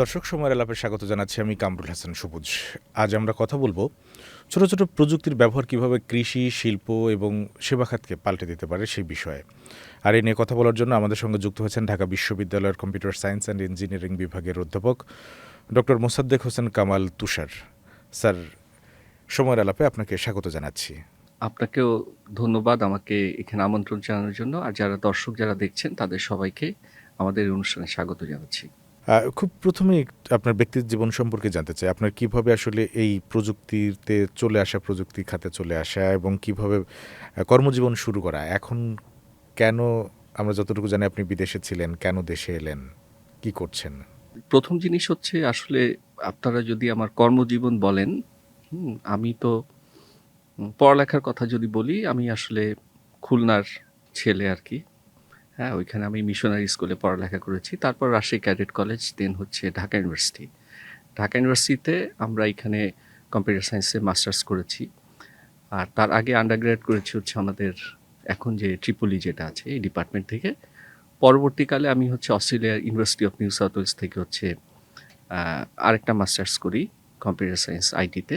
দর্শক সময়ের আলাপে স্বাগত জানাচ্ছি আমি কামরুল হাসান সবুজ। আজ আমরা কথা বলবো ছোট ছোট প্রযুক্তির ব্যবহার কিভাবে কৃষি, শিল্প এবং সেবা খাতকে পাল্টে দিতে পারে সেই বিষয়ে। আর এই নিয়ে কথা বলার জন্য আমাদের সঙ্গে যুক্ত হয়েছেন ঢাকা বিশ্ববিদ্যালয়ের কম্পিউটার সায়েন্স অ্যান্ড ইঞ্জিনিয়ারিং বিভাগের অধ্যাপক ডক্টর মোসাদ্দেক হোসেন কামাল তুষার। স্যার, সময়ের আলাপে আপনাকে স্বাগত জানাচ্ছি। আপনাকেও ধন্যবাদ আমাকে এখানে আমন্ত্রণ জানানোর জন্য। আর যারা দর্শক যারা দেখছেন তাদের সবাইকে আমাদের এই অনুষ্ঠানে স্বাগত জানাচ্ছি। খুব প্রথমেই আপনার ব্যক্তির জীবন সম্পর্কে জানতে চাই। আপনার কিভাবে আসলে এই প্রযুক্তিতে চলে আসা, প্রযুক্তি খাতে চলে আসা এবং কিভাবে কর্মজীবন শুরু করা? এখন কেন, আমরা যতটুকু জানি আপনি বিদেশে ছিলেন, কেন দেশে এলেন? কি করছেন? প্রথম জিনিস হচ্ছে আসলে আপনারা যদি আমার কর্মজীবন বলেন, আমি তো পড়ালেখার কথা যদি বলি, আমি আসলে খুলনার ছেলে আর কি। হ্যাঁ, ওইখানে আমি মিশনারি স্কুলে পড়ালেখা করেছি। তারপর রাজশাহী ক্যাডেট কলেজ, দেন হচ্ছে ঢাকা ইউনিভার্সিটি। ঢাকা ইউনিভার্সিটিতে আমরা এখানে কম্পিউটার সায়েন্সে মাস্টার্স করেছি। আর তার আগে আন্ডারগ্রেড করেছি হচ্ছে আমাদের এখন যে ট্রিপলি যেটা আছে এই ডিপার্টমেন্ট থেকে। পরবর্তীকালে আমি হচ্ছে অস্ট্রেলিয়ার university of New South Wales থেকে হচ্ছে আরেকটা মাস্টার্স করি কম্পিউটার সায়েন্স আইটিতে।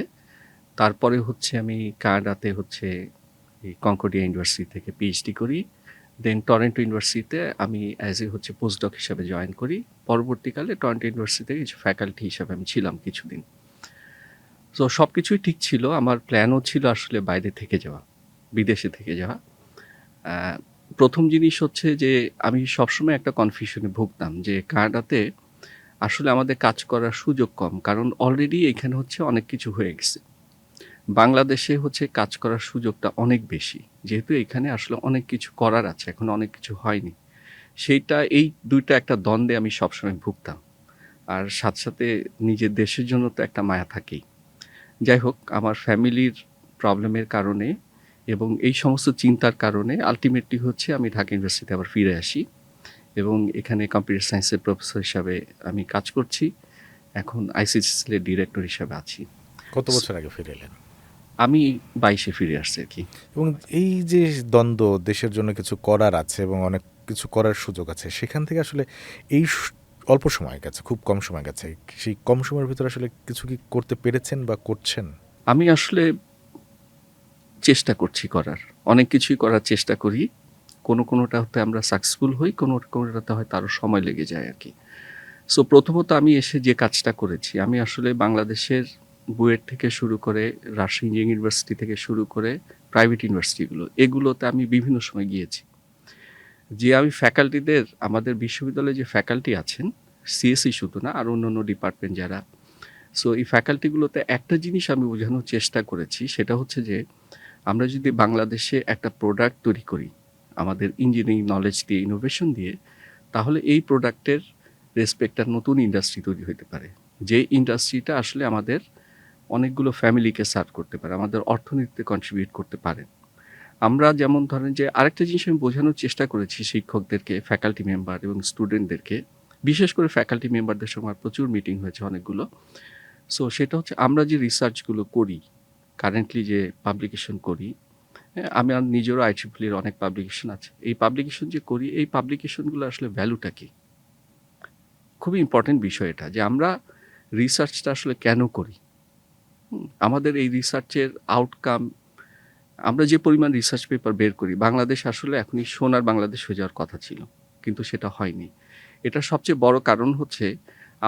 তারপরে হচ্ছে আমি কানাডাতে হচ্ছে এই কনকর্ডিয়া ইউনিভার্সিটি থেকে পিএইচডি করি। দেন টরন্টো ইউনিভার্সিটিতে আমি অ্যাজ এ হচ্ছে পোস্টডক হিসাবে জয়েন করি। পরবর্তীকালে টরন্টো ইউনিভার্সিটিতে কিছু ফ্যাকাল্টি হিসাবে আমি ছিলাম কিছুদিন। তো সব কিছুই ঠিক ছিল। আমার প্ল্যানও ছিল আসলে বাইরে থেকে যাওয়া, বিদেশে থেকে যাওয়া। প্রথম জিনিস হচ্ছে যে আমি সবসময় একটা কনফিউশনে ভুগতাম যে কানাডাতে আসলে আমাদের কাজ করার সুযোগ কম, কারণ অলরেডি এখানে হচ্ছে অনেক কিছু হয়ে গেছে। বাংলাদেশে হচ্ছে কাজ করার সুযোগটা অনেক বেশি, যেহেতু এখানে আসলে অনেক কিছু করার আছে, এখন অনেক কিছু হয়নি। সেইটা এই দুইটা একটা দ্বন্দ্বে আমি সবসময় ভুগতাম। আর সাথে সাথে নিজের দেশের জন্য তো একটা মায়া থাকেই। যাই হোক, আমার ফ্যামিলির প্রবলেমের কারণে এবং এই সমস্ত চিন্তার কারণে আলটিমেটলি হচ্ছে আমি ঢাকা ইউনিভার্সিটিতে আবার ফিরে আসি এবং এখানে কম্পিউটার সায়েন্সের প্রফেসর হিসাবে আমি কাজ করছি। এখন আইসিসিএল ডিরেক্টর হিসাবে আছি। কত বছর আগে ফিরে এলেন? আমি 22-এ ফিরে আসছি আর কি। এবং এই যে দ্বন্দ্ব, দেশের জন্য কিছু করার আছে এবং অনেক কিছু করার সুযোগ আছে, সেখান থেকে আসলে এই অল্প সময় গেছে, খুব কম সময় গেছে, সেই কম সময়ের ভিতরে আসলে কিছু কি করতে পেরেছেন বা করছেন? আমি আসলে চেষ্টা করছি করার, অনেক কিছুই করার চেষ্টা করি। কোনোটাতে আমরা সাকসেসফুল হই, কোনোটাতে হয়তো আরও সময় লেগে যায় আর কি। সো প্রথমত আমি এসে যে কাজটা করেছি, আমি আসলে বাংলাদেশের বুয়েট থেকে শুরু করে রাজশাহী ইঞ্জিনিয়ারিং ইউনিভার্সিটি থেকে শুরু করে প্রাইভেট ইউনিভার্সিটিগুলো, এগুলোতে আমি বিভিন্ন সময় গিয়েছি। যে আমি ফ্যাকাল্টিদের, আমাদের বিশ্ববিদ্যালয়ে যে ফ্যাকাল্টি আছেন, সিএসসি শুধু না, আর অন্যান্য ডিপার্টমেন্ট যারা, সো এই ফ্যাকাল্টিগুলোতে একটা জিনিস আমি বোঝানোর চেষ্টা করেছি, সেটা হচ্ছে যে আমরা যদি বাংলাদেশে একটা প্রোডাক্ট তৈরি করি আমাদের ইঞ্জিনিয়ারিং নলেজ দিয়ে, ইনোভেশন দিয়ে, তাহলে এই প্রোডাক্টের রেসপেক্টার নতুন ইন্ডাস্ট্রি তৈরি হতে পারে, যে ইন্ডাস্ট্রিটা আসলে আমাদের অনেকগুলো ফ্যামিলিকে সার্ভ করতে পারে, আমাদের অর্থনীতিতে কন্ট্রিবিউট করতে পারে। আমরা যেমন ধরেন যে আরেকটা জিনিস আমি বোঝানোর চেষ্টা করেছি শিক্ষকদেরকে, ফ্যাকাল্টি মেম্বার এবং স্টুডেন্টদেরকে, বিশেষ করে ফ্যাকাল্টি মেম্বারদের সঙ্গে আমার প্রচুর মিটিং হয়েছে অনেকগুলো। সো সেটা হচ্ছে আমরা যে রিসার্চগুলো করি, কারেন্টলি যে পাবলিকেশন করি, হ্যাঁ, আমি আর নিজেরও আইট্রিপলির অনেক পাবলিকেশন আছে। এই পাবলিকেশন যে করি, এই পাবলিকেশনগুলো আসলে ভ্যালুটা কী? খুবই ইম্পর্টেন্ট বিষয় এটা, যে আমরা রিসার্চটা আসলে কেন করি? আমাদের এই রিসার্চের আউটকাম, আমরা যে পরিমাণ রিসার্চ পেপার বের করি, বাংলাদেশ আসলে এখনই সোনার বাংলাদেশ হয়ে যাওয়ার কথা ছিল, কিন্তু সেটা হয়নি। এটার সবচেয়ে বড় কারণ হচ্ছে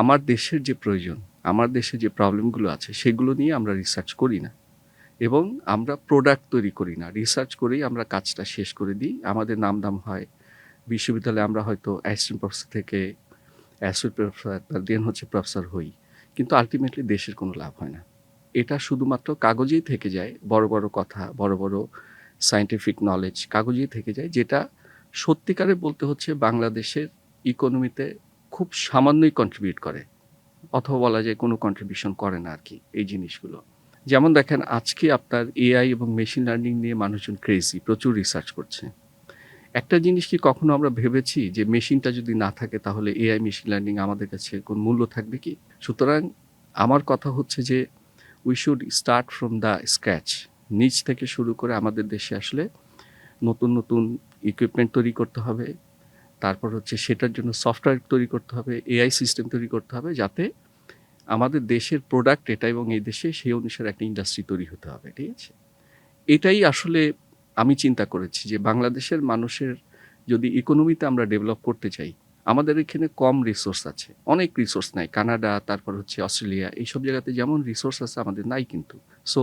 আমার দেশের যে প্রয়োজন, আমার দেশে যে প্রবলেমগুলো আছে, সেগুলো নিয়ে আমরা রিসার্চ করি না এবং আমরা প্রোডাক্ট তৈরি করি না। রিসার্চ করেই আমরা কাজটা শেষ করে দিই, আমাদের নামদাম হয়। বিশ্ববিদ্যালয়ে আমরা হয়তো অ্যাসিস্ট্যান্ট প্রফেসর থেকে অ্যাসোসিয়েট প্রফেসর, দেন হচ্ছে প্রফেসর হই, কিন্তু আলটিমেটলি দেশের কোনো লাভ হয় না। এটা শুধুমাত্র কাগজেই থেকে যায়, বড় বড় কথা, বড় বড় সায়েন্টিফিক নলেজ কাগজেই থেকে যায়, যেটা সত্যিকারে বলতে হচ্ছে বাংলাদেশের ইকোনমিতে খুব সামান্যই কন্ট্রিবিউট করে, অথবা বলা যায় কোনো কন্ট্রিবিউশন করে না আর কি এই জিনিসগুলো। যেমন দেখেন, আজকে আপনার এআই এবং মেশিন লার্নিং নিয়ে মানুষজন ক্রেজি, প্রচুর রিসার্চ করছে। একটা জিনিস কি কখনো আমরা ভেবেছি যে মেশিনটা যদি না থাকে তাহলে এআই মেশিন লার্নিং আমাদের কাছে কোন মূল্য থাকবে কি? সুতরাং আমার কথা হচ্ছে যে we should start from the scratch, নিচ থেকে শুরু করে আমাদের দেশে আসলে নতুন নতুন ইকুইপমেন্ট তৈরি করতে হবে। তারপর হচ্ছে সেটার জন্য সফটওয়্যার তৈরি করতে হবে, এআই সিস্টেম তৈরি করতে হবে, যাতে আমাদের দেশের প্রোডাক্ট এটা এবং এই দেশে সেই অনুসারে একটা ইন্ডাস্ট্রি তৈরি হতে হবে, ঠিক আছে? এটাই আসলে আমি চিন্তা করেছি যে বাংলাদেশের মানুষের যদি ইকোনমিতে আমরা ডেভেলপ করতে চাই, আমাদের এখানে কম রিসোর্স আছে, অনেক রিসোর্স নাই। কানাডা, তারপর হচ্ছে অস্ট্রেলিয়া, এইসব জায়গাতে যেমন রিসোর্স আছে আমাদের নাই কিন্তু। সো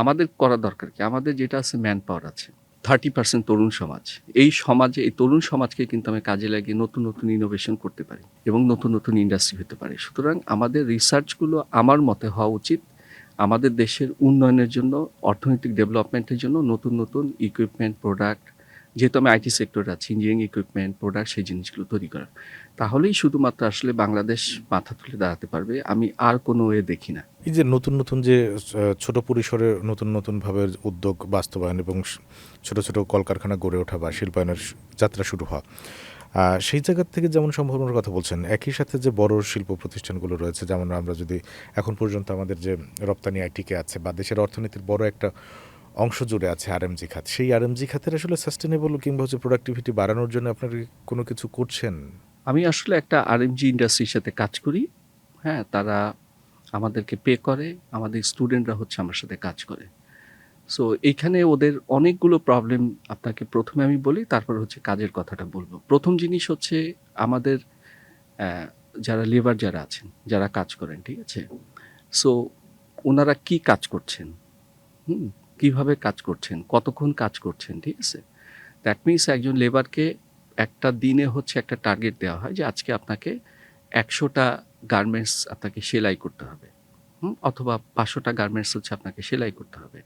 আমাদের করা দরকার কি, আমাদের যেটা আছে ম্যান পাওয়ার আছে, 30% তরুণ সমাজ। এই সমাজে, এই তরুণ সমাজকে কিন্তু আমি কাজে লাগিয়ে নতুন নতুন ইনোভেশন করতে পারি এবং নতুন নতুন ইন্ডাস্ট্রি হতে পারে। সুতরাং আমাদের রিসার্চগুলো আমার মতে হওয়া উচিত আমাদের দেশের উন্নয়নের জন্য, অর্থনৈতিক ডেভেলপমেন্টের জন্য নতুন নতুন ইকুইপমেন্ট, প্রোডাক্ট, যেহেতু আমি আইটি সেক্টরে আছি, ইঞ্জিনিয়ারিং ইকুইপমেন্ট, প্রোডাক্ট, সেই জিনিসগুলো তৈরি করা। তাহলেই শুধুমাত্র আসলে বাংলাদেশ মাথা তুলে দাঁড়াতে পারবে। আমি আর কোনো ওয়ে দেখি না। এই যে নতুন নতুন যে ছোট পরিসরে নতুন নতুনভাবে উদ্যোগ বাস্তবায়ন এবং ছোট ছোট কলকারখানা গড়ে ওঠা বা শিল্পায়নের যাত্রা শুরু হওয়া, সেই জায়গার থেকে যেমন সম্ভাবনার কথা বলছেন, একই সাথে যে বড় শিল্প প্রতিষ্ঠানগুলো রয়েছে, যেমন আমরা যদি এখন পর্যন্ত আমাদের যে রপ্তানি আইটিকে আছে বা দেশের অর্থনীতির বড় একটা অংশ জুড়ে আছে আরএমজি খাত, সেই আরএমজি খাতের আসলে সাস্টেনেবল কিংবা হচ্ছে প্রোডাক্টিভিটি বাড়ানোর জন্য আপনারা কি কোনো কিছু করছেন? আমি আসলে একটা আরএমজি ইন্ডাস্ট্রির সাথে কাজ করি। হ্যাঁ, তারা আমাদেরকে পে করে, আমাদের স্টুডেন্টরা হচ্ছে আমার সাথে কাজ করে। সো এইখানে ওদের অনেকগুলো প্রবলেম আপনাকে প্রথমে আমি বলি, তারপর হচ্ছে কাজের কথাটা বলবো। প্রথম জিনিস হচ্ছে আমাদের যারা লেবার যারা আছেন, যারা কাজ করেন, ঠিক আছে? সো ওনারা কি কাজ করছেন, কিভাবে কাজ করছেন, কতক্ষণ কাজ করছেন, ঠিক আছে? দ্যাট মিনস একজন লেবারকে একটা দিনে হচ্ছে একটা টার্গেট দেওয়া হয় যে আজকে আপনাকে 100টা গার্মেন্টস আপনাকে সেলাই করতে হবে, অথবা 500টা গার্মেন্টস হচ্ছে আপনাকে সেলাই করতে হবে।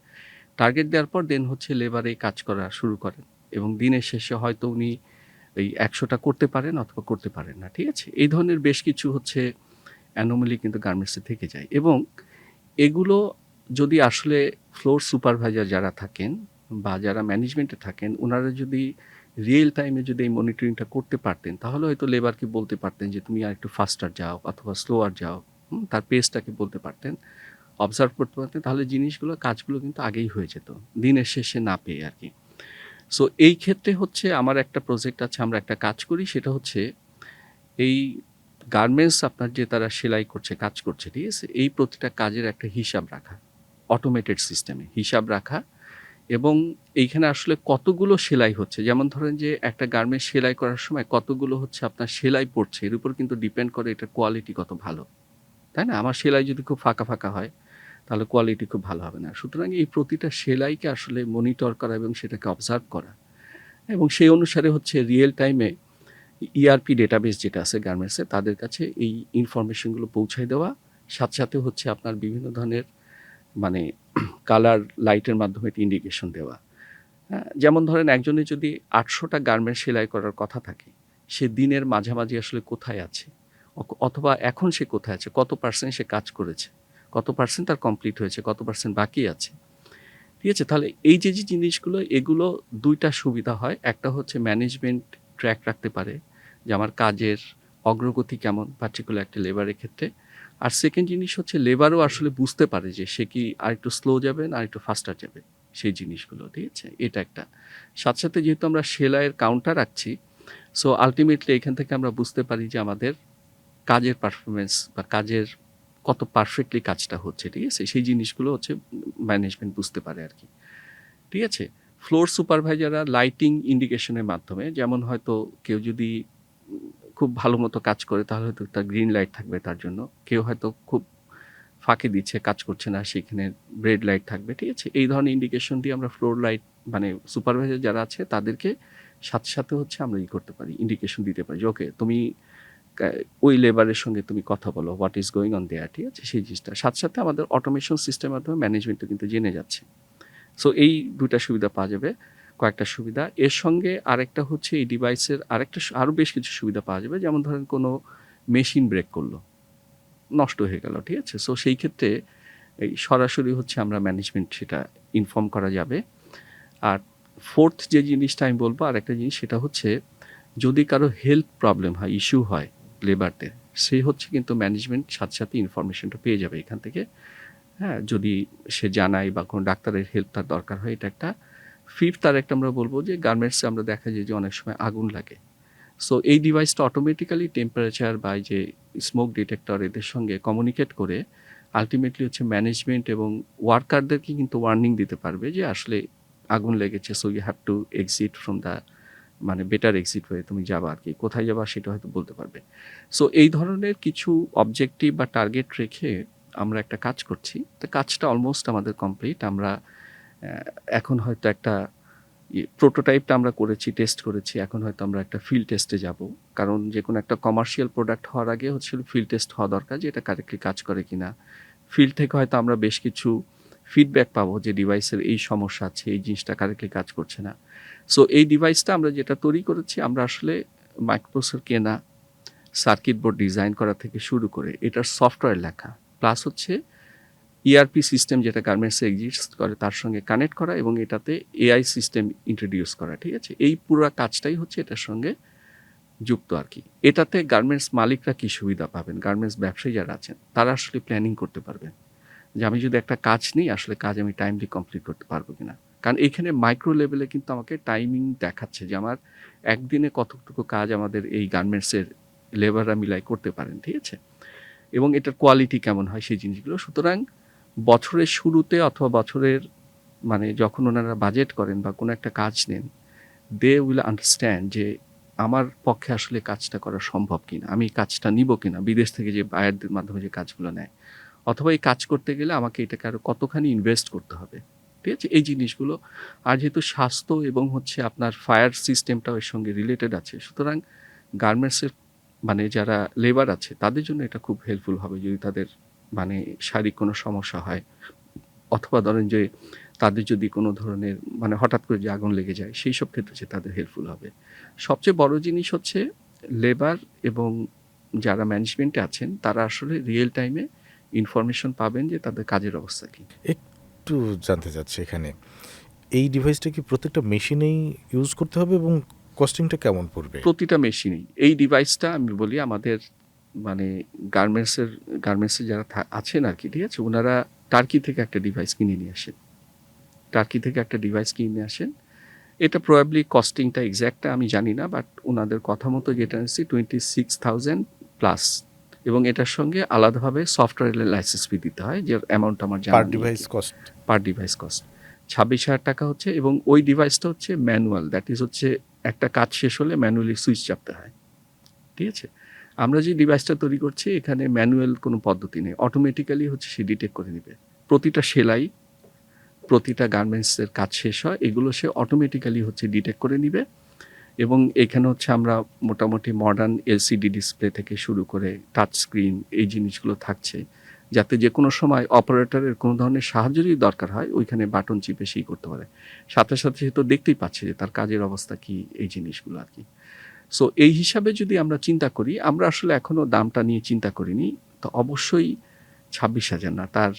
টার্গেট দেওয়ার পর দেন হচ্ছে লেবার এই কাজ করা শুরু করেন এবং দিনের শেষে হয়তো উনি এই 100টা করতে পারেন অথবা করতে পারেন না, ঠিক আছে? এই ধরনের বেশ কিছু হচ্ছে অ্যানোমালি কিন্তু গার্মেন্টসে থেকে যায় এবং এগুলো যদি আসলে ফ্লোর সুপারভাইজার যারা থাকেন বা যারা ম্যানেজমেন্টে থাকেন, ওনারা যদি রিয়েল টাইমে যদি এই মনিটরিংটা করতে পারতেন, তাহলে হয়তো লেবারকে বলতে পারতেন যে তুমি আর একটু ফাস্টার যাও অথবা স্লোয়ার যাও, তার পেসটাকে বলতে পারতেন, অবজার্ভ করতে পারতেন, তাহলে জিনিসগুলো, কাজগুলো কিন্তু আগেই হয়ে যেত, দিনের শেষে না পেয়ে আর কি। সো এই ক্ষেত্রে হচ্ছে আমার একটা প্রজেক্ট আছে, আমরা একটা কাজ করি, সেটা হচ্ছে এই গার্মেন্টস আপনার যে তারা সেলাই করছে, কাজ করছে, ঠিক আছে? এই প্রতিটা কাজের একটা হিসাব রাখা, অটোমেটেড সিস্টেমে হিসাব রাখা, এবং এইখানে আসলে কতগুলো সেলাই হচ্ছে, যেমন ধরেন যে একটা গার্মেন্টস সেলাই করার সময় কতগুলো হচ্ছে আপনার সেলাই পড়ছে, এর উপর কিন্তু ডিপেন্ড করে এটার কোয়ালিটি কত ভালো, তাই না? আমার সেলাই যদি খুব ফাঁকা ফাঁকা হয় তাহলে কোয়ালিটি খুব ভালো হবে না। সুতরাং এই প্রতিটা সেলাইকে আসলে মনিটর করা এবং সেটাকে অবজার্ভ করা এবং সেই অনুসারে হচ্ছে রিয়েল টাইমে ইআরপি ডেটাবেস যেটা আছে গার্মেন্টসে, তাদের কাছে এই ইনফরমেশনগুলো পৌঁছায় দেওয়া, সাথে সাথে হচ্ছে আপনার বিভিন্ন ধরনের মানে কালার লাইটের মাধ্যমে একটা ইন্ডিকেশন দেওয়া। হ্যাঁ, যেমন ধরেন একজনের যদি 800টা গার্মেন্টস সেলাই করার কথা থাকে, সে দিনের মাঝামাঝি আসলে কোথায় আছে, অথবা এখন সে কোথায় আছে, কত পার্সেন্ট সে কাজ করেছে, কত পার্সেন্ট তার কমপ্লিট হয়েছে, কত পার্সেন্ট বাকি আছে, ঠিক আছে? তাহলে এই যে যে জিনিসগুলো, এগুলো দুইটা সুবিধা হয়। একটা হচ্ছে ম্যানেজমেন্ট ট্র্যাক রাখতে পারে যে আমার কাজের অগ্রগতি কেমন পার্টিকুলার একটা লেবারের ক্ষেত্রে। আর সেকেন্ড জিনিস হচ্ছে লেবারও আসলে বুঝতে পারে যে সে কি আরেকটু স্লো যাবে না আরেকটু ফাস্টার যাবে, সেই জিনিসগুলো, ঠিক আছে? এটা একটা। সাথে সাথে যেহেতু আমরা সেলাইয়ের কাউন্টার রাখছি, সো আলটিমেটলি এখান থেকে আমরা বুঝতে পারি যে আমাদের কাজের পারফরমেন্স বা কাজের কত পারফেক্টলি কাজটা হচ্ছে, ঠিক আছে? সেই জিনিসগুলো হচ্ছে ম্যানেজমেন্ট বুঝতে পারে আর কি, ঠিক আছে? ফ্লোর সুপারভাইজাররা লাইটিং ইন্ডিকেশনের মাধ্যমে, যেমন হয়তো কেউ যদি খুব ভালো মতো কাজ করে তাহলে হয়তো তার গ্রিন লাইট থাকবে তার জন্য, কেউ হয়তো খুব ফাঁকি দিচ্ছে, কাজ করছে না, সেখানে রেড লাইট থাকবে, ঠিক আছে? এই ধরনের ইন্ডিকেশন দিয়ে আমরা ফ্লোর লাইট মানে সুপারভাইজার যারা আছে তাদেরকে সাথে সাথে হচ্ছে আমরা করতে পারি, ইন্ডিকেশন দিতে পারি যে ওকে তুমি ওই লেবারের সঙ্গে তুমি কথা বলো, what is going on their, ঠিক আছে? সেই জিনিসটা সাথে সাথে আমাদের অটোমেশন সিস্টেমের মাধ্যমে ম্যানেজমেন্টও কিন্তু জেনে যাচ্ছে। সো এই দুইটা সুবিধা পাওয়া যাবে, কয়েকটা সুবিধা। এর সঙ্গে আরেকটা হচ্ছে এই ডিভাইসের আরেকটা আরও বেশ কিছু সুবিধা পাওয়া যাবে, যেমন ধরেন কোনো মেশিন ব্রেক করলো, নষ্ট হয়ে গেল, ঠিক আছে? সো সেই ক্ষেত্রে এই সরাসরি হচ্ছে আমরা ম্যানেজমেন্ট সেটা ইনফর্ম করা যাবে। আর ফোর্থ যে জিনিসটা আমি বলবো, আরেকটা জিনিস, সেটা হচ্ছে যদি কারো হেলথ প্রবলেম হয়, ইস্যু হয় লেবারদের, সে হচ্ছে কিন্তু ম্যানেজমেন্ট সাথে সাথে ইনফরমেশনটা পেয়ে যাবে এখান থেকে। হ্যাঁ, যদি সে জানায় বা কোনো ডাক্তারের হেল্প তার দরকার হয়, এটা একটা। ফিফথ আর একটা আমরা বলবো যে গার্মেন্টসে আমরা দেখা যায় যে অনেক সময় আগুন লাগে, সো এই ডিভাইসটা অটোমেটিক্যালি টেম্পারেচার বা এই যে স্মোক ডিটেক্টর এদের সঙ্গে কমিউনিকেট করে আলটিমেটলি হচ্ছে ম্যানেজমেন্ট এবং ওয়ার্কারদেরকে কিন্তু ওয়ার্নিং দিতে পারবে যে আসলে আগুন লেগেছে, so you have to exit from the মানে বেটার এক্সিট হয়ে তুমি যাবা আর কি, কোথায় যাবা সেটা হয়তো বলতে পারবে। সো এই ধরনের কিছু অবজেক্টিভ বা টার্গেট রেখে আমরা একটা কাজ করছি। তো কাজটা অলমোস্ট আমাদের কমপ্লিট। আমরা এখন হয়তো একটা প্রোটোটাইপটা আমরা করেছি, টেস্ট করেছি। এখন হয়তো আমরা একটা ফিল্ড টেস্টে যাব, কারণ যে কোনো একটা কমার্শিয়াল প্রোডাক্ট হওয়ার আগে হচ্ছে ফিল্ড টেস্ট হওয়া দরকার যে এটা কারেক্টলি কাজ করে কিনা। ফিল্ড থেকে হয়তো আমরা বেশ কিছু ফিডব্যাক পাবো যে ডিভাইসের এই সমস্যা আছে, এই জিনিসটা কারেক্টলি কাজ করছে না। সো এই ডিভাইসটা আমরা যেটা তৈরি করেছি, আমরা আসলে মাইক্রোপ্রসেসর কেনা, সার্কিট বোর্ড ডিজাইন করা থেকে শুরু করে এটার সফটওয়্যার লেখা, প্লাস হচ্ছে ইআরপি সিস্টেম যেটা গার্মেন্টসে এক্সিস্ট করে তার সঙ্গে কানেক্ট করা এবং এটাতে এআই সিস্টেম ইন্ট্রোডিউস করা, ঠিক আছে? এই পুরো কাজটাই হচ্ছে এটার সঙ্গে যুক্ত আর কি। এটাতে গার্মেন্টস মালিকরা কী সুবিধা পাবেন, গার্মেন্টস ব্যবসায়ী যারা আছেন তারা আসলে প্ল্যানিং করতে পারবেন যে আমি যদি একটা কাজ নিই আসলে কাজ আমি টাইমলি কমপ্লিট করতে পারবো কিনা। কারণ এখানে মাইক্রো লেভেলে কিন্তু আমাকে টাইমিং দেখাচ্ছে যে আমার একদিনে কতটুকু কাজ আমাদের এই গার্মেন্টসের লেবাররা মিলাই করতে পারেন, ঠিক আছে? এবং এটার কোয়ালিটি কেমন হয় সেই জিনিসগুলো। সুতরাং বছরের শুরুতে অথবা বছরের মানে যখন ওনারা বাজেট করেন বা কোনো একটা কাজ নেন, দে উইল আন্ডারস্ট্যান্ড যে আমার পক্ষে আসলে কাজটা করা সম্ভব কিনা, আমি কাজটা নিব কিনা, বিদেশ থেকে যে বায়ারদের মাধ্যমে যে কাজগুলো নেয়, অথবা এই কাজ করতে গেলে আমাকে এটাকে আরও কতখানি ইনভেস্ট করতে হবে, ঠিক আছে? এই জিনিসগুলো। আর যেহেতু স্বাস্থ্য এবং হচ্ছে আপনার ফায়ার সিস্টেমটাও এর সঙ্গে রিলেটেড আছে, সুতরাং গার্মেন্টসের মানে যারা লেবার আছে তাদের জন্য এটা খুব হেল্পফুল হবে যদি তাদের মানে শারীরিক কোনো সমস্যা হয়, অথবা ধরেন যে তাদের যদি কোনো ধরনের মানে হঠাৎ করে যে আগুন লেগে যায়, সেই সব ক্ষেত্রে যে তাদের হেল্পফুল হবে। সবচেয়ে বড় জিনিস হচ্ছে লেবার এবং যারা ম্যানেজমেন্টে আছেন তারা আসলে রিয়েল টাইমে ইনফরমেশন পাবেন যে তাদের কাজের অবস্থা কী। একটু জানতে চাচ্ছি এখানে, এই ডিভাইসটা কি প্রত্যেকটা মেশিনেই ইউজ করতে হবে এবং কস্টিংটা কেমন পড়বে? প্রতিটা মেশিনেই এই ডিভাইসটা আমি বলি আমাদের মানে গার্মেন্টসের যারা আছেন আর কি, ঠিক আছে, ওনারা টার্কি থেকে একটা ডিভাইস কিনে নিয়ে আসেন। এটা প্রবাবলি কস্টিংটা এক্স্যাক্টটা আমি জানি না, বাট ওনাদের কথা মতো যেটা নিচ্ছি 26,000 প্লাস, এবং এটার সঙ্গে আলাদাভাবে সফটওয়্যারের লাইসেন্স ফি দিতে হয়, যে অ্যামাউন্ট আমার জানা পার নেই। Device cost? Per device cost 26,000 টাকা হচ্ছে, এবং ওই ডিভাইসটা হচ্ছে ম্যানুয়াল, দ্যাট ইজ হচ্ছে একটা কাজ শেষ হলে ম্যানুয়ালি সুইচ চাপতে হয়, ঠিক আছে? আমরা যে ডিভাইসটা তৈরি করছি এখানে ম্যানুয়াল কোনো পদ্ধতি নেই, অটোমেটিক্যালি হচ্ছে সে ডিটেক্ট করে নেবে। প্রতিটা সেলাই, প্রতিটা গার্মেন্টসের কাজ শেষ হয়, এগুলো সে অটোমেটিক্যালি হচ্ছে ডিটেক্ট করে নিবে। এবং এখানে হচ্ছে আমরা মোটামুটি মডার্ন এলসিডি ডিসপ্লে থেকে শুরু করে টাচ স্ক্রিন এই জিনিসগুলো থাকছে, যাতে যে কোনো সময় অপারেটরের কোনো ধরনের সাহায্য যদি দরকার হয় ওইখানে বাটন চিপে সেই করতে পারে, সাথে সাথে সে তো দেখতেই পাচ্ছে যে তার কাজের অবস্থা কি, এই জিনিসগুলো আর কি। সো এই হিসাবে যদি আমরা চিন্তা করি, আমরা আসলে এখনও দামটা নিয়ে চিন্তা করিনি, তো অবশ্যই 26,000 না, তার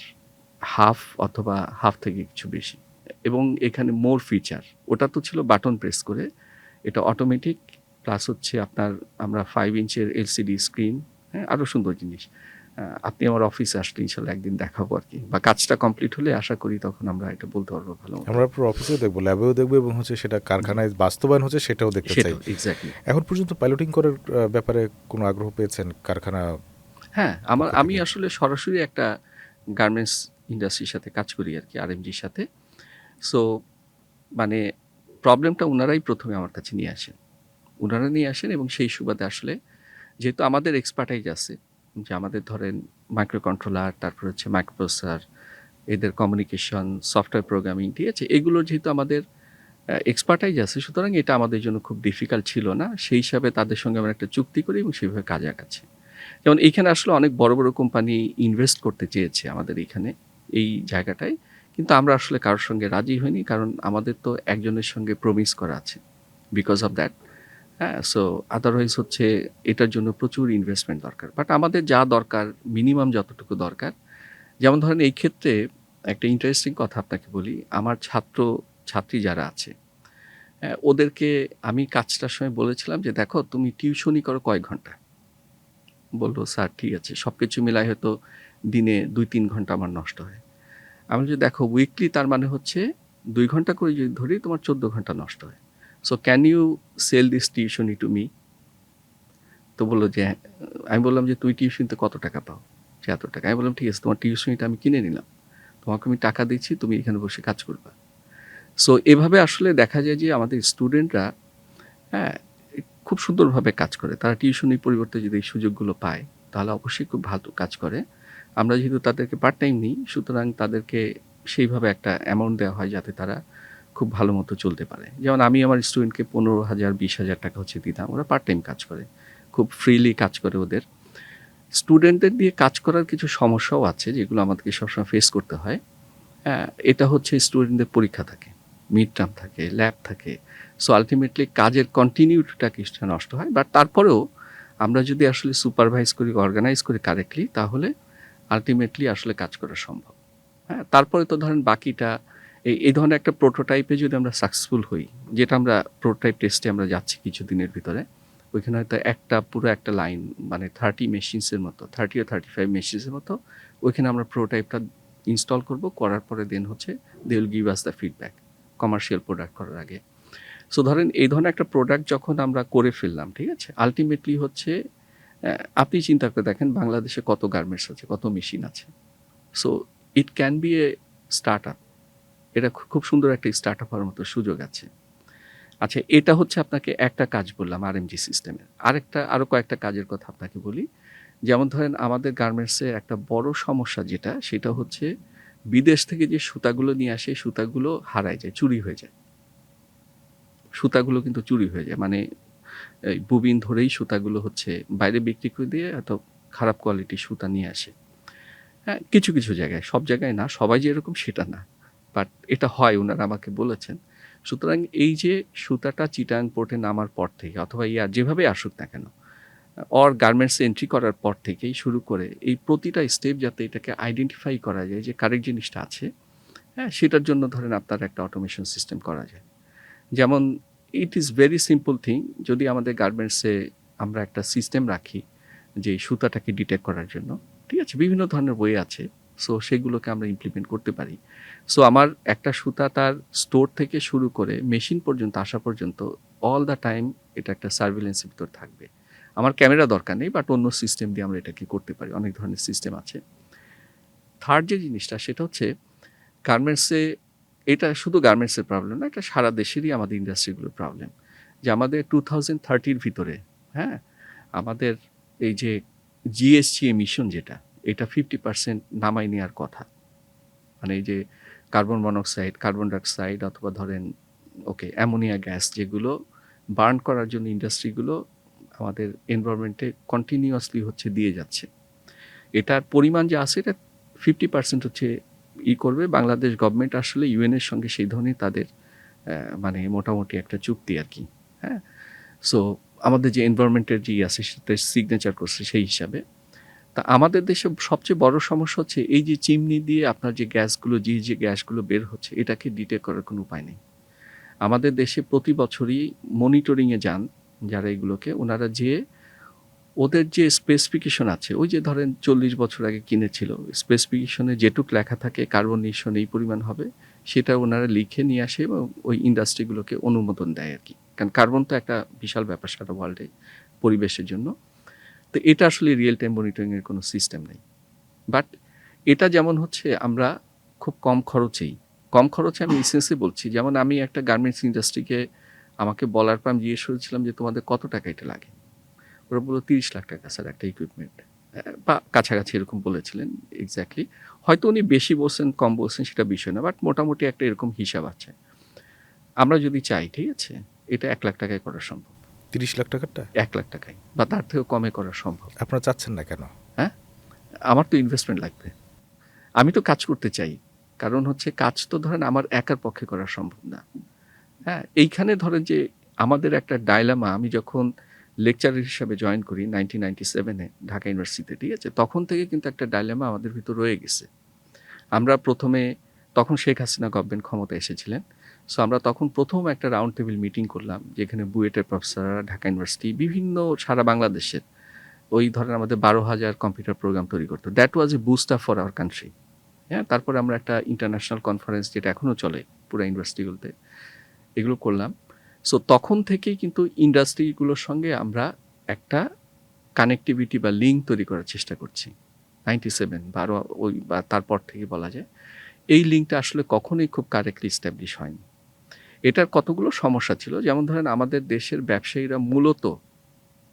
হাফ অথবা হাফ থেকে কিছু বেশি। এবং এখানে মোর ফিচার, ওটা তো ছিল বাটন প্রেস করে, এটা অটোমেটিক, প্লাস হচ্ছে আপনার আমরা 5 ইঞ্চের এলসিডি স্ক্রিন, হ্যাঁ, আরও সুন্দর জিনিস। আপনি আমার অফিসে আসলে ইনশাল্লাহ একদিন দেখাবো আর কি, বা কাজটা কমপ্লিট হলে আশা করি তখন আমরা এটা বলতে পারবো ভালো মতো। আমরা পুরো অফিসেও দেখবো, ল্যাবেও দেখবো, এবং হচ্ছে সেটা কারখানায় বাস্তবায়ন হচ্ছে সেটাও দেখতে চাই। এক্স্যাক্টলি। এখন পর্যন্ত পাইলটিং করার ব্যাপারে কোনো আগ্রহ পেয়েছেন কারখানা? হ্যাঁ, আমি আসলে সরাসরি একটা গার্মেন্টস ইন্ডাস্ট্রির সাথে কাজ করি আর কি, আরএমজির সাথে। সো মানে প্রবলেমটা ওনারাই প্রথমে আমার কাছে নিয়ে আসেন এবং সেই সুবাদে আসলে যেহেতু আমাদের এক্সপার্টাইজ আছে, যে আমাদের ধরেন মাইক্রো কন্ট্রোলার, তারপর হচ্ছে মাইক্রোপ্রসেসর, এদের কমিউনিকেশন, সফটওয়্যার প্রোগ্রামিং, ঠিক আছে, এগুলোর যেহেতু আমাদের এক্সপার্টাইজ আছে, সুতরাং এটা আমাদের জন্য খুব ডিফিকাল্ট ছিল না। সেই হিসাবে তাদের সঙ্গে আমরা একটা চুক্তি করি এবং সেইভাবে কাজে আগাচ্ছি। যেমন এইখানে আসলে অনেক বড় বড় কোম্পানি ইনভেস্ট করতে চেয়েছে আমাদের এইখানে এই জায়গাটায়, কিন্তু আমরা আসলে কারোর সঙ্গে রাজি হইনি, কারণ আমাদের তো একজনের সঙ্গে প্রমিস করা আছে, বিকজ অফ দ্যাট। হ্যাঁ, সো আদারওয়াইজ হচ্ছে এটার জন্য প্রচুর ইনভেস্টমেন্ট দরকার, বাট আমাদের যা দরকার মিনিমাম যতটুকু দরকার। যেমন ধরেন এই ক্ষেত্রে একটা ইন্টারেস্টিং কথা আপনাকে বলি, আমার ছাত্রী যারা আছে, হ্যাঁ, ওদেরকে আমি কাজটার সময় বলেছিলাম যে দেখো তুমি টিউশনি করো কয়েক ঘন্টা। বললো স্যার ঠিক আছে, সব কিছু মিলাই হয়তো দিনে 2-3 ঘন্টা আমার নষ্ট হয়। আমি যদি দেখো উইকলি, তার মানে হচ্ছে 2 ঘন্টা করে যদি ধরি তোমার 14 ঘন্টা নষ্ট হয়। So can you sell this টিউশনি টু মি? তো বললো যে আমি বললাম যে তুই টিউশনিতে কত টাকা পাও? যে এত টাকা। আমি বললাম ঠিক আছে, তোমার টিউশনিটা আমি কিনে নিলাম, তোমাকে আমি টাকা দিচ্ছি, তুমি এখানে বসে কাজ করবা। সো এভাবে আসলে দেখা যায় যে আমাদের স্টুডেন্টরা, হ্যাঁ, খুব সুন্দরভাবে কাজ করে। তারা টিউশনির পরিবর্তে যদি এই সুযোগগুলো পায় তাহলে অবশ্যই খুব ভালো কাজ করে। আমরা যেহেতু তাদেরকে পার্ট টাইম নিই, সুতরাং তাদেরকে সেইভাবে একটা অ্যামাউন্ট দেওয়া হয় যাতে তারা খুব ভালো মতো চলতে পারে। যেমন আমি আমার স্টুডেন্টকে 15,000 20,000 টাকা হচ্ছে দিতাম, ওরা পার্ট টাইম কাজ করে, খুব ফ্রিলি কাজ করে। ওদের স্টুডেন্টদের দিয়ে কাজ করার কিছু সমস্যাও আছে যেগুলো আমাদেরকে সবসময় ফেস করতে হয়। হ্যাঁ, এটা হচ্ছে স্টুডেন্টদের পরীক্ষা থাকে, মিড টার্ম থাকে, ল্যাব থাকে। সো আলটিমেটলি কাজের কন্টিনিউটিটা কিছুটা নষ্ট হয়। বাট তারপরেও আমরা যদি আসলে সুপারভাইজ করি, অর্গানাইজ করি কারেক্টলি, তাহলে আলটিমেটলি আসলে কাজ করা সম্ভব। হ্যাঁ, তারপরে তো ধরেন বাকিটা এই ধরনের একটা প্রোটোটাইপে যদি আমরা সাকসেসফুল হই, যেটা আমরা প্রোটোটাইপ টেস্টে আমরা যাচ্ছি কিছুদিনের ভিতরে, ওইখানে হয়তো পুরো একটা লাইন মানে 30 মেশিনসের মতো, 30 or 35 মেশিনসের মতো, ওইখানে আমরা প্রোটোটাইপটা ইনস্টল করব, করার পরে দেন হচ্ছে they will give us the feedback commercial product করার আগে। সো ধরেন এই ধরনের একটা প্রোডাক্ট যখন আমরা করে ফেললাম, ঠিক আছে, আলটিমেটলি হচ্ছে আপনি চিন্তা করে দেখেন বাংলাদেশে কত গার্মেন্টস আছে, কত মেশিন আছে। So it can B A start up. এটা খুব সুন্দর একটা স্টার্ট আপ হওয়ার মতো সুযোগ আছে। আচ্ছা, এটা হচ্ছে আপনাকে একটা কাজ বললাম আরএমজি সিস্টেমের। আরও কয়েকটা কাজের কথা আপনাকে বলি। যেমন ধরেন আমাদের গার্মেন্টসের একটা বড় সমস্যা যেটা, সেটা হচ্ছে বিদেশ থেকে যে সুতাগুলো নিয়ে আসে, সুতাগুলো হারায় যায়, চুরি হয়ে যায়। সুতাগুলো কিন্তু চুরি হয়ে যায়, মানে এই বুবিন ধরেই সুতাগুলো হচ্ছে বাইরে বিক্রি করে দিয়ে এত খারাপ কোয়ালিটির সুতা নিয়ে আসে। হ্যাঁ, কিছু কিছু জায়গায়, সব জায়গায় না, সবাই যে এরকম সেটা না, বাট এটা হয়, ওনারা আমাকে বলেছেন। সুতরাং এই যে সুতাটা চিটাং পোর্টে নামার পর থেকে অথবা যেভাবে আসুক না কেন, গার্মেন্টসে এন্ট্রি করার পর থেকেই শুরু করে এই প্রতিটা স্টেপ যাতে এটাকে আইডেন্টিফাই করা যায় যে কারেক্ট জিনিসটা আছে, হ্যাঁ, সেটার জন্য ধরেন আপনার একটা অটোমেশন সিস্টেম করা যায়। যেমন it is very simple thing, যদি আমাদের গার্মেন্টসে আমরা একটা সিস্টেম রাখি যে সুতাটাকে ডিটেক্ট করার জন্য, ঠিক আছে, বিভিন্ন ধরনের বই আছে, সো সেগুলোকে আমরা ইমপ্লিমেন্ট করতে পারি। সো আমার একটা সুতা তার স্টোর থেকে শুরু করে মেশিন পর্যন্ত আসা পর্যন্ত অল দ্য টাইম এটা একটা সার্ভিলেন্সের ভিতর থাকবে। আমার ক্যামেরা দরকার নেই, বাট অন্য সিস্টেম দিয়ে আমরা এটাকে করতে পারি, অনেক ধরনের সিস্টেম আছে। থার্ড যে জিনিসটা, সেটা হচ্ছে গার্মেন্টসে, এটা শুধু গার্মেন্টসের প্রবলেম না, এটা সারা দেশেরই আমাদের ইন্ডাস্ট্রিগুলোর প্রবলেম, যে আমাদের 2030 ভিতরে, হ্যাঁ, আমাদের এই যে জিএসটি এমিশন যেটা, এটা 50% নামাই নেওয়ার কথা। মানে এই যে কার্বন মনোক্সাইড, কার্বন ডাইঅক্সাইড অথবা ধরেন অ্যামোনিয়া গ্যাস, যেগুলো বার্ন করার জন্য ইন্ডাস্ট্রিগুলো আমাদের এনভায়রনমেন্টে কন্টিনিউয়াসলি হচ্ছে দিয়ে যাচ্ছে, এটার পরিমাণ যে আছে এটা 50% হচ্ছে করবে। বাংলাদেশ গভর্নমেন্ট আসলে ইউএনের সঙ্গে সেই ধরনের তাদের মানে মোটামুটি একটা চুক্তি আর কি। হ্যাঁ, সো আমাদের যে এনভায়রনমেন্টের যে আছে সেটা সিগনেচার করছে সেই হিসাবে। তা আমাদের দেশে সবচেয়ে বড় সমস্যা হচ্ছে এই যে চিমনি দিয়ে আপনার যে গ্যাসগুলো, যে গ্যাসগুলো বের হচ্ছে, এটাকে ডিটেক্ট করার কোনো উপায় নেই। আমাদের দেশে প্রতি বছরই মনিটরিংয়ে যান যারা এগুলোকে, ওনারা যে ওদের যে স্পেসিফিকেশন আছে, ওই যে ধরেন 40 বছর আগে কিনেছিল, স্পেসিফিকেশনে যেটুক লেখা থাকে কার্বন নিঃসরণ এই পরিমাণ হবে, সেটা ওনারা লিখে নিয়ে আসে এবং ওই ইন্ডাস্ট্রিগুলোকে অনুমোদন দেয় আর কি। কারণ কার্বন তো একটা বিশাল ব্যাপার সারা ওয়ার্ল্ডে পরিবেশের জন্য। তো এটা আসলে রিয়েল টাইম মনিটরিংয়ের কোনো সিস্টেম নেই। বাট এটা যেমন হচ্ছে আমরা খুব কম খরচে আমি ইসেন্সে বলছি, যেমন আমি একটা গার্মেন্টস ইন্ডাস্ট্রিকে আমাকে বলার পর আমি জিজ্ঞেস করেছিলাম যে তোমাদের কত টাকা এটা লাগে, ওরা বললো 30 লাখ টাকা স্যার একটা ইকুইপমেন্ট, বা কাছাকাছি এরকম বলেছিলেন এক্স্যাক্টলি। হয়তো উনি বেশি বলছেন কম বলছেন সেটা বিষয় না, বাট মোটামুটি একটা এরকম হিসাব আছে। আমরা যদি চাই, ঠিক আছে, এটা 1 লাখ টাকায় করা সম্ভব। 30 লাখ টাকারটা 1 লাখ টাকায় বা তার থেকেও কমে করা সম্ভব। আপনারা চাচ্ছেন না কেন? হ্যাঁ, আমার তো ইনভেস্টমেন্ট লাগবে, আমি তো কাজ করতে চাই, কারণ হচ্ছে কাজ তো ধরেন আমার একার পক্ষে করা সম্ভব না। হ্যাঁ, এইখানে ধরেন যে আমাদের একটা ডাইলামা, আমি যখন লেকচারার হিসাবে জয়েন করি 1997-এ ঢাকা ইউনিভার্সিটিতে, ঠিক আছে, তখন থেকে কিন্তু একটা ডাইলামা আমাদের ভিতর রয়ে গেছে। আমরা তখন শেখ হাসিনা গভর্নমেন্ট ক্ষমতায় এসেছিলেন, সো আমরা তখন প্রথম একটা রাউন্ড টেবিল মিটিং করলাম, যেখানে বুয়েটের প্রফেসররা, ঢাকা ইউনিভার্সিটি, বিভিন্ন সারা বাংলাদেশের, ওই ধরেন আমাদের 12,000 কম্পিউটার প্রোগ্রাম তৈরি করতো। That was A boost up for our country. হ্যাঁ, তারপরে আমরা একটা ইন্টারন্যাশনাল কনফারেন্স, যেটা এখনও চলে পুরো ইউনিভার্সিটিগুলোতে, এগুলো করলাম। সো তখন থেকেই কিন্তু ইন্ডাস্ট্রিগুলোর সঙ্গে আমরা একটা কানেক্টিভিটি বা লিঙ্ক তৈরি করার চেষ্টা করছি 97 বা আরও ওই বা তারপর থেকে বলা যায়। এই লিঙ্কটা আসলে কখনোই খুব কারেক্টলি এস্টাবলিশ হয়নি। এটার কতগুলো সমস্যা ছিল, যেমন ধরেন আমাদের দেশের ব্যবসায়ীরা মূলত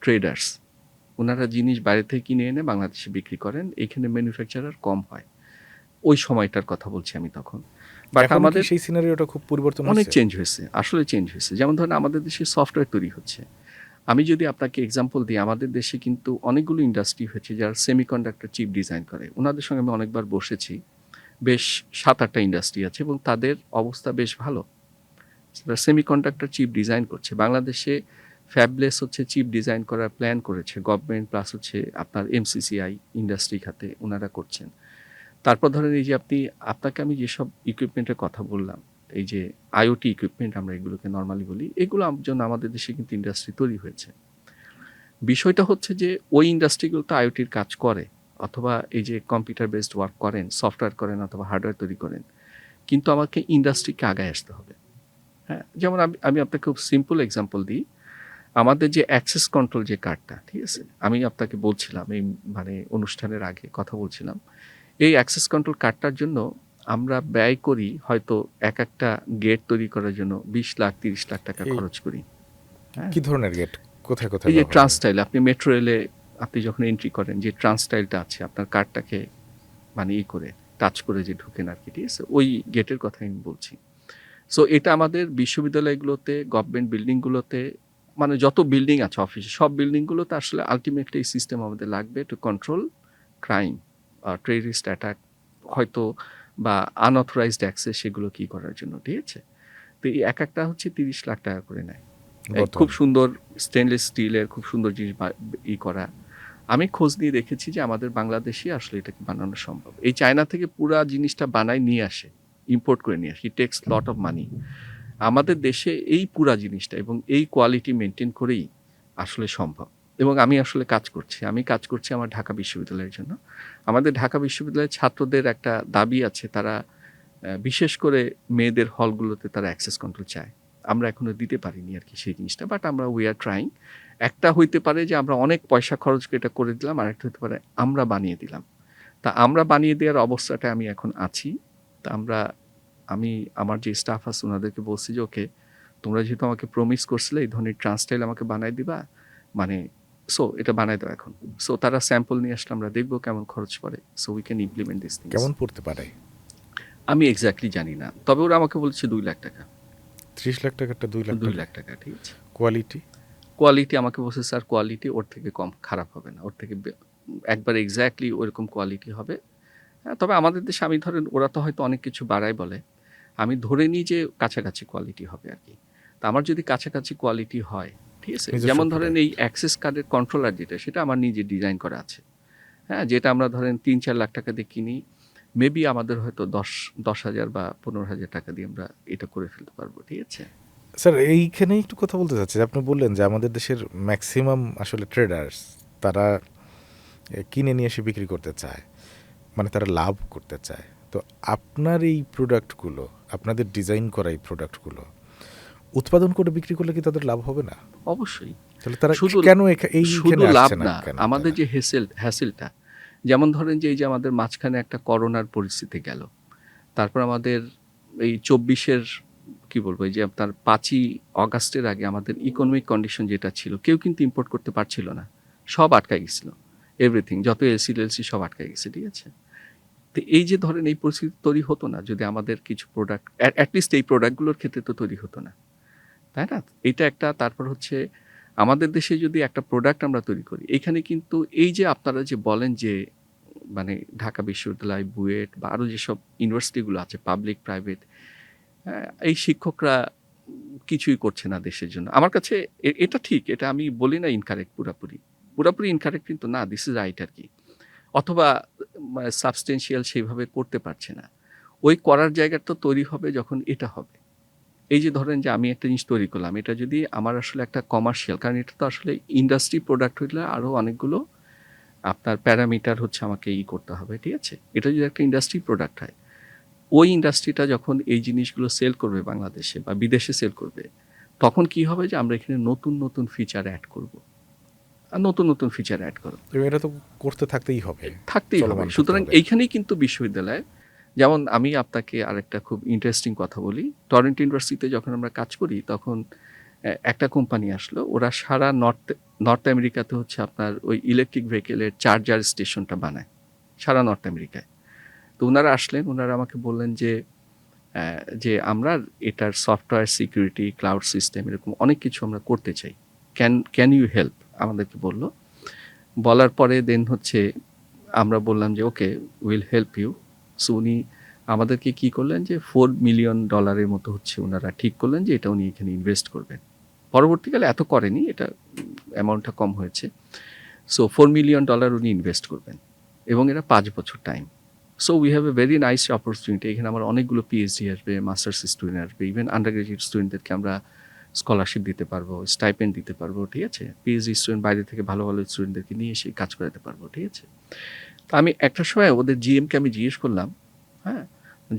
ট্রেডার্স, ওনারা জিনিস বাইরে থেকে কিনে এনে বাংলাদেশে বিক্রি করেন, এইখানে ম্যানুফ্যাকচারার কম হয়। ওই সময়টার কথা বলছি আমি তখন। বাট এখন কি আমাদের সেই সিনারিওটা খুব পরিবর্তন অনেক হয়েছে? চেঞ্জ হয়েছে, আসলে চেঞ্জ হয়েছে। যেমন ধরেন আমাদের দেশে সফটওয়্যার তৈরি হচ্ছে। আমি যদি আপনাকে এক্সাম্পল দিই, আমাদের দেশে কিন্তু অনেকগুলো ইন্ডাস্ট্রি হয়েছে যারা সেমিকন্ডাক্টর চিপ ডিজাইন করে। ওনাদের সঙ্গে আমি অনেকবার বসেছি। বেশ 7-8টা ইন্ডাস্ট্রি আছে এবং তাদের অবস্থা বেশ ভালো। তারা সেমিকন্ডাক্টর চিপ ডিজাইন করছে। বাংলাদেশে ফ্যাবলেস হচ্ছে চিপ ডিজাইন করার প্ল্যান করেছে গভর্নমেন্ট, প্লাস হচ্ছে আপনার এমসিসিআই ইন্ডাস্ট্রি খাতে ওনারা করছেন। তারপর ধরেন এই যে আপনাকে আমি যেসব ইকুইপমেন্টের কথা বললাম, এই যে আইওটি ইকুইপমেন্ট আমরা এগুলোকে নর্মালি বলি, এগুলো জন্য আমাদের দেশে কিন্তু ইন্ডাস্ট্রি তৈরি হয়েছে। বিষয়টা হচ্ছে যে ওই ইন্ডাস্ট্রিগুলো তো আইওটির কাজ করে, অথবা এই যে কম্পিউটার বেসড ওয়ার্ক করেন, সফটওয়্যার করেন অথবা হার্ডওয়্যার তৈরি করেন, কিন্তু আমাকে ইন্ডাস্ট্রিকে আগায় আসতে হবে। হ্যাঁ, যেমন আমি আপনাকে খুব সিম্পল এক্সাম্পল দিই। আমাদের যে অ্যাক্সেস কন্ট্রোল যে কার্ডটা, ঠিক আছে, আমি আপনাকে বলছিলাম এই মানে অনুষ্ঠানের আগে কথা বলছিলাম, এই অ্যাক্সেস কন্ট্রোল কার্ডটার জন্য আমরা ব্যয় করি হয়তো একটা গেট তৈরি করার জন্য 20 লাখ 30 লাখ টাকা এই খরচ করি। হ্যাঁ, কি ধরনের গেট? কোথায় কোথায় এই যে ব্যবহার হয়? ট্রান্সটাইল, আপনি মেট্রো রেলে আপনি যখন এন্ট্রি করেন, যে ট্রান্সটাইলটা আছে আপনার কার্ডটাকে মানে করে টাচ করে যে ঢুকেন আর কি, ঠিক আছে, ওই গেটের কথা আমি বলছি। সো এটা আমাদের বিশ্ববিদ্যালয়গুলোতে, গভর্নমেন্ট বিল্ডিংগুলোতে, মানে যত বিল্ডিং আছে অফিসে, সব বিল্ডিংগুলোতে আসলে আলটিমেটলি এই সিস্টেম আমাদের লাগবে to control crime, terrorist attack হয়তো, বা আনঅথরাইজড অ্যাক্সেস, সেগুলো কি করার জন্য, ঠিক আছে। তো এই একটা হচ্ছে 30 লাখ টাকা করে নেয়। এই খুব বর্তমানে সুন্দর স্টেনলেস স্টিলের খুব সুন্দর জিনিস করা। আমি খোঁজ নিয়ে দেখেছি যে আমাদের বাংলাদেশে আসলে এটাকে বানানো সম্ভব। এই চায়না থেকে পুরা জিনিসটা বানায় নিয়ে আসে, ইম্পোর্ট করে নিয়ে আসে, it takes lot of money. আমাদের দেশে এই পুরা জিনিসটা এবং এই কোয়ালিটি মেনটেন করেই আসলে সম্ভব। এবং আমি আসলে কাজ করছি আমার ঢাকা বিশ্ববিদ্যালয়ের জন্য। আমাদের ঢাকা বিশ্ববিদ্যালয়ের ছাত্রদের একটা দাবি আছে, তারা বিশেষ করে মেয়েদের হলগুলোতে তারা অ্যাক্সেস কন্ট্রোল চায়। আমরা এখনো দিতে পারিনি আর কি সেই জিনিসটা, বাট আমরা উই আর ট্রাইং। একটা হইতে পারে যে আমরা অনেক পয়সা খরচ করে এটা করে দিলাম, আর একটা হতে পারে আমরা বানিয়ে দিলাম। তা আমরা বানিয়ে দেওয়ার অবস্থাটা আমি এখন আছি। তা আমি আমার যে স্টাফ আছে ওনাদেরকে বলছি যে ওকে, তোমরা যেহেতু আমাকে প্রমিস করছিলে এই ধরনের ট্রান্সটাইল আমাকে বানাই দিবা, মানে সো এটা বানাই দাও এখন। সো তারা স্যাম্পল নিয়ে আসলে আমরা দেখবো কেমন খরচ পড়ে, so we can implement this things. কেমন পড়তে পারে? আমি এক্স্যাক্টলি জানি না, তবে ওরা আমাকে বলছে 2 লাখ টাকা। 30 লাখ টাকাটা 2 লাখ 2 টাকা। লাখ টাকা, ঠিক আছে। কোয়ালিটি? কোয়ালিটি আমাকে বলছে স্যার কোয়ালিটি ওর থেকে কম খারাপ হবে না, ওর থেকে একবার এক্স্যাক্টলি ওরকম কোয়ালিটি হবে। হ্যাঁ, তবে আমাদের দেশে আমি ধরেন ওরা তো হয়তো অনেক কিছু বাড়ায় বলে, আমি ধরে নিই যে কাছাকাছি কোয়ালিটি হবে আর কি। তা আমার যদি কাছাকাছি কোয়ালিটি হয়, ঠিক আছে, নিজস্ব যেমন ধরেন product। এই অ্যাক্সেস কার্ডের কন্ট্রোলার যেটা, সেটা আমার নিজে ডিজাইন করা আছে। হ্যাঁ, যেটা আমরা ধরেন 3-4 লাখ টাকা দিয়ে কিনি, মেবি আমাদের হয়তো 10,000 বা 15,000 টাকা দিয়ে আমরা এটা করে ফেলতে পারবো, ঠিক আছে। স্যার এইখানেই একটু কথা বলতে চাচ্ছি। আপনি বললেন যে আমাদের দেশের ম্যাক্সিমাম আসলে ট্রেডার্স তারা কিনে নিয়ে এসে বিক্রি করতে চায়, মানে তারা লাভ করতে চায়। তো আপনার এই প্রোডাক্টগুলো, আপনাদের ডিজাইন করা এই প্রোডাক্টগুলো উৎপাদন করে বিক্রি করলে কি তাদের লাভ হবে না? অবশ্যই। তাহলে তারা শুধু কেন শুধু এইখানে লাভ আসছে না না, কেন? আমাদের যে হ্যাসেলটা, যেমন ধরেন যে এই যে আমাদের মাঝখানে একটা করোনার পরিস্থিতি গেল, তারপর আমাদের এই 24-এর কি বলবো, এই যে আপনার 5ই অগাস্টের আগে আমাদের ইকোনমিক কন্ডিশন যেটা ছিল, কেউ কিন্তু ইম্পোর্ট করতে পারছিল না, সব আটকায় গেছিল, এভরিথিং, যত এলসি সব আটকায় গেছে, ঠিক আছে। তো এই যে ধরেন এই পরিস্থিতি তৈরি হতো না যদি আমাদের কিছু প্রোডাক্ট, অ্যাটলিস্ট এই প্রোডাক্টগুলোর ক্ষেত্রে তো তৈরি হতো না, তাই না। এটা একটা। তারপর হচ্ছে আমাদের দেশে যদি একটা প্রোডাক্ট আমরা তৈরি করি, এখানে কিন্তু এই যে আপনারা যে বলেন যে মানে ঢাকা বিশ্ববিদ্যালয়, বুয়েট বা আরও যেসব ইউনিভার্সিটিগুলো আছে পাবলিক প্রাইভেট, এই শিক্ষকরা কিছুই করছে না দেশের জন্য। আমার কাছে এটা ঠিক, এটা আমি বলি না ইনকারেক্ট, পুরাপুরি ইনকারেক্ট কিন্তু না, দিস ইজ রাইট আর কি। অথবা সাবস্টেন্সিয়াল সেইভাবে করতে পারছে না। ওই করার জায়গাটা তো তৈরি হবে যখন এটা হবে। এই যে ধরেন যে আমি একটা জিনিস তৈরি করলাম, এটা যদি আমার আসলে একটা কমার্শিয়াল, কারণ এটা তো আসলে ইন্ডাস্ট্রি প্রোডাক্ট হইলে আরও অনেকগুলো আপনার প্যারামিটার হচ্ছে আমাকে করতে হবে, ঠিক আছে। এটা যদি একটা ইন্ডাস্ট্রি প্রোডাক্ট হয়, ওই ইন্ডাস্ট্রিটা যখন এই জিনিসগুলো সেল করবে বাংলাদেশে বা বিদেশে সেল করবে, তখন কি হবে যে আমরা এখানে নতুন নতুন ফিচার অ্যাড করব। আর নতুন নতুন ফিচার অ্যাড করো, এবং এটা তো করতে থাকতেই হবে, থাকতেই হবে। চলমান থাকতে সুতরাং হবে। এইখানেই কিন্তু বিশ্ববিদ্যালয়, যেমন আমি আপনাকে আরেকটা খুব ইন্টারেস্টিং কথা বলি, টরন্টো ইউনিভার্সিটিতে যখন আমরা কাজ করি তখন একটা কোম্পানি আসলো, ওরা সারা নর্থ আমেরিকাতে হচ্ছে আপনার ওই ইলেকট্রিক ভেহিকেলের চার্জার স্টেশনটা বানায় সারা নর্থ আমেরিকায়। তো ওনারা আসলেন, ওনারা আমাকে বললেন যে আমরা এটার সফটওয়্যার সিকিউরিটি, ক্লাউড সিস্টেম, এরকম অনেক কিছু আমরা করতে চাই, ক্যান ইউ হেল্প, আমাদেরকে বললো। বলার পরে দেন হচ্ছে আমরা বললাম যে ওকে, উইল হেল্প ইউ। সো উনি আমাদেরকে কি করলেন যে $4 মিলিয়ন মতো হচ্ছে ওনারা ঠিক করলেন যে এটা উনি এখানে ইনভেস্ট করবেন। পরবর্তীকালে এত করেনি, এটা অ্যামাউন্টটা কম হয়েছে। সো $4 মিলিয়ন উনি ইনভেস্ট করবেন এবং এটা 5 বছর time. So we have a very nice opportunity. এখানে আমার অনেকগুলো পিএইচডি আসবে, মাস্টার্স স্টুডেন্ট আসবে, ইভেন আন্ডার গ্রাজুয়েট স্টুডেন্টদেরকে আমরা স্কলারশিপ দিতে পারবো, স্টাইপেন্ড দিতে পারবো, ঠিক আছে। পিএইচডি স্টুডেন্ট বাইরে থেকে ভালো ভালো স্টুডেন্টদেরকে নিয়ে এসে কাজ করাতে পারবো, ঠিক আছে। তো আমি একটা সময় ওদের জিএমকে আমি জিজ্ঞেস করলাম, হ্যাঁ,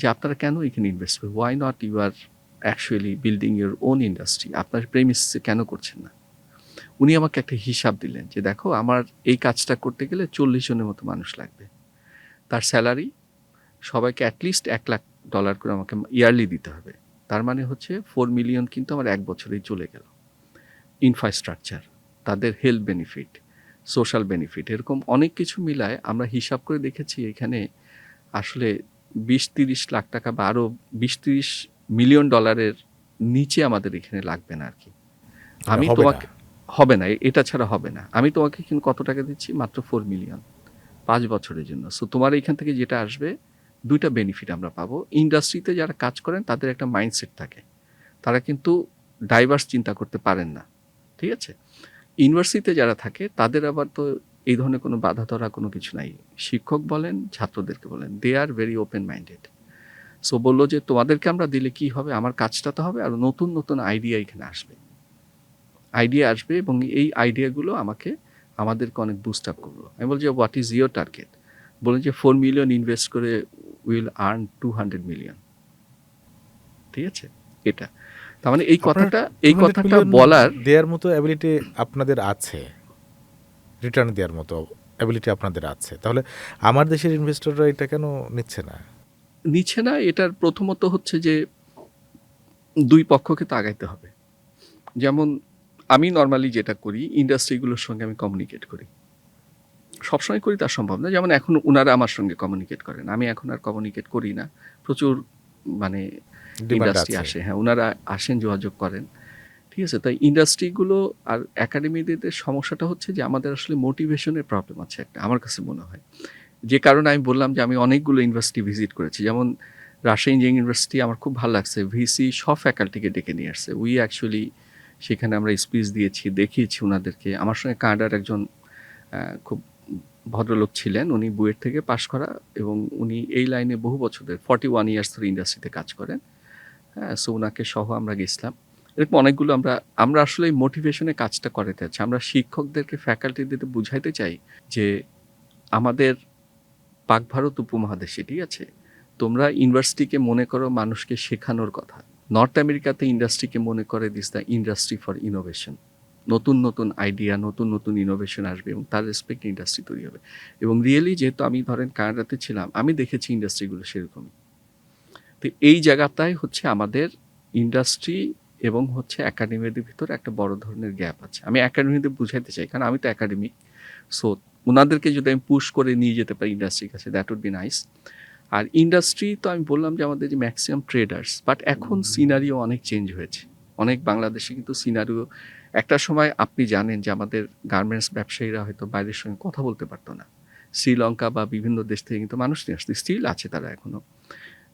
যে আপনারা কেন এখানে ইনভেস্ট করবেন, why not you are actually building your own industry, আপনার প্রেমিসে কেন করছেন না। উনি আমাকে একটা হিসাব দিলেন যে দেখো, আমার এই কাজটা করতে গেলে 40 জনের মতো মানুষ লাগবে, তার স্যালারি সবাইকে অ্যাটলিস্ট $1 লাখ করে আমাকে ইয়ারলি দিতে হবে। তার মানে হচ্ছে 4 মিলিয়ন কিন্তু আমার 1 বছরেই চলে গেল। ইনফ্রাস্ট্রাকচার, তাদের হেলথ বেনিফিট, সোশ্যাল বেনিফিট, এরকম অনেক কিছু মিলায় আমরা হিসাব করে দেখেছি এখানে আসলে 20-30 লাখ টাকা বা আরও 20-30 মিলিয়ন ডলারের নিচে আমাদের এখানে লাগবে না আর কি। আমি হবে তোমাকে না। হবে না, এটা ছাড়া হবে না। আমি তোমাকে কিন্তু কত টাকা দিচ্ছি, মাত্র 4 মিলিয়ন 5 বছরের জন্য। সো তোমার এখান থেকে যেটা আসবে, 2টা বেনিফিট আমরা পাবো। ইন্ডাস্ট্রিতে যারা কাজ করেন তাদের একটা মাইন্ডসেট থাকে, তারা কিন্তু ডাইভার্স চিন্তা করতে পারেন না, ঠিক আছে। ইউনিভার্সিটিতে যারা থাকে তাদের আবার তো এই ধরনের কোনো বাধা ধরা কোনো কিছু নাই। শিক্ষক বলেন, ছাত্রদেরকে বলেন, they are very open minded. So বললো যে তোমাদেরকে আমরা দিলে কি হবে, আমার কাজটা তো হবে, আর নতুন নতুন আইডিয়া এখানে আসবে এবং এই আইডিয়াগুলো আমাদেরকে অনেক বুস্ট আপ করলো। আমি বলছি হোয়াট ইজ ইয়োর টার্গেট, বলেন যে 4 মিলিয়ন ইনভেস্ট করে উইল আর্ন 200 মিলিয়ন, ঠিক আছে। এটা তার মানে এই আপনার কথাটা 200 মিলিয়ন বলার দেওয়ার মতো অ্যাবিলিটি আপনাদের আছে, রিটার্ন দেওয়ার মতো অ্যাবিলিটি আপনাদের আছে, তাহলে আমার দেশের ইনভেস্টররা এটা কেন নিচ্ছে না? নিচ্ছে না। এটার প্রথমত হচ্ছে যে দুই পক্ষকে তো আগাইতে হবে। যেমন আমি নর্মালি যেটা করি, ইন্ডাস্ট্রিগুলোর সঙ্গে আমি কমিউনিকেট করি, সবসময় করি তা সম্ভব না। যেমন এখন ওনারা আমার সঙ্গে কমিউনিকেট করেন, আমি এখন আর কমিউনিকেট করি না। প্রচুর মানে ডিমান্ড ইন্ডাস্ট্রি আছে। আসে, হ্যাঁ, ওনারা আসেন, যোগাযোগ করেন, ঠিক আছে। তাই ইন্ডাস্ট্রিগুলো আর একাডেমিদের সমস্যাটা হচ্ছে যে আমাদের আসলে মোটিভেশনের প্রবলেম আছে একটা, আমার কাছে মনে হয়। যে কারণে আমি বললাম যে আমি অনেকগুলো ইউনিভার্সিটি ভিজিট করেছি, যেমন রাজশাহী ইঞ্জিনিয়ারিং ইউনিভার্সিটি আমার খুব ভালো লাগছে, ভিসি সব ফ্যাকাল্টিকে ডেকে নিয়ে আসছে। উই অ্যাকচুয়ালি সেখানে আমরা স্পিচ দিয়েছি, দেখিয়েছি ওনাদেরকে। আমার সঙ্গে কানাডার একজন খুব ভদ্রলোক ছিলেন, উনি বুয়েট থেকে পাশ করা এবং উনি এই লাইনে বহু বছরের 41 ইয়ার্স ধরে ইন্ডাস্ট্রিতে কাজ করেন, হ্যাঁ। সো ওনাকে সহ আমরা গেছিলাম। এরকম অনেকগুলো আমরা আসলে এই মোটিভেশনে কাজটা করাতে চাচ্ছি। আমরা শিক্ষকদেরকে, ফ্যাকাল্টিদেরকে বুঝাইতে চাই যে আমাদের পাক ভারত উপমহাদেশে, ঠিক আছে, তোমরা ইউনিভার্সিটিকে মনে করো মানুষকে শেখানোর কথা। নর্থ আমেরিকাতে ইন্ডাস্ট্রিকে মনে করে this the industry for innovation. নতুন নতুন আইডিয়া, নতুন নতুন ইনোভেশন আসবে এবং তার রেসপেক্ট ইন্ডাস্ট্রি তৈরি হবে। এবং রিয়েলি যেহেতু আমি ধরেন কানাডাতে ছিলাম, আমি দেখেছি ইন্ডাস্ট্রিগুলো সেরকমই। তো এই জায়গাটায় হচ্ছে আমাদের ইন্ডাস্ট্রি এবং হচ্ছে একাডেমিদের ভিতরে একটা বড় ধরনের গ্যাপ আছে। আমি একাডেমিদের বুঝাইতে চাই, কারণ আমি তো একাডেমিক। সো ওনাদেরকে যদি আমি পুশ করে নিয়ে যেতে পারি ইন্ডাস্ট্রির কাছে, দ্যাট উড বি নাইস। আর ইন্ডাস্ট্রি তো আমি বললাম যে আমাদের যে ম্যাক্সিমাম ট্রেডার্স, বাট এখন সিনারিও অনেক চেঞ্জ হয়েছে। অনেক বাংলাদেশে কিন্তু সিনারিও, একটা সময় আপনি জানেন যে আমাদের গার্মেন্টস ব্যবসায়ীরা হয়তো বাইরের সঙ্গে কথা বলতে পারতো না। শ্রীলঙ্কা বা বিভিন্ন দেশ থেকে কিন্তু মানুষ নিয়ে আসতো, স্টিল আছে তারা এখনও।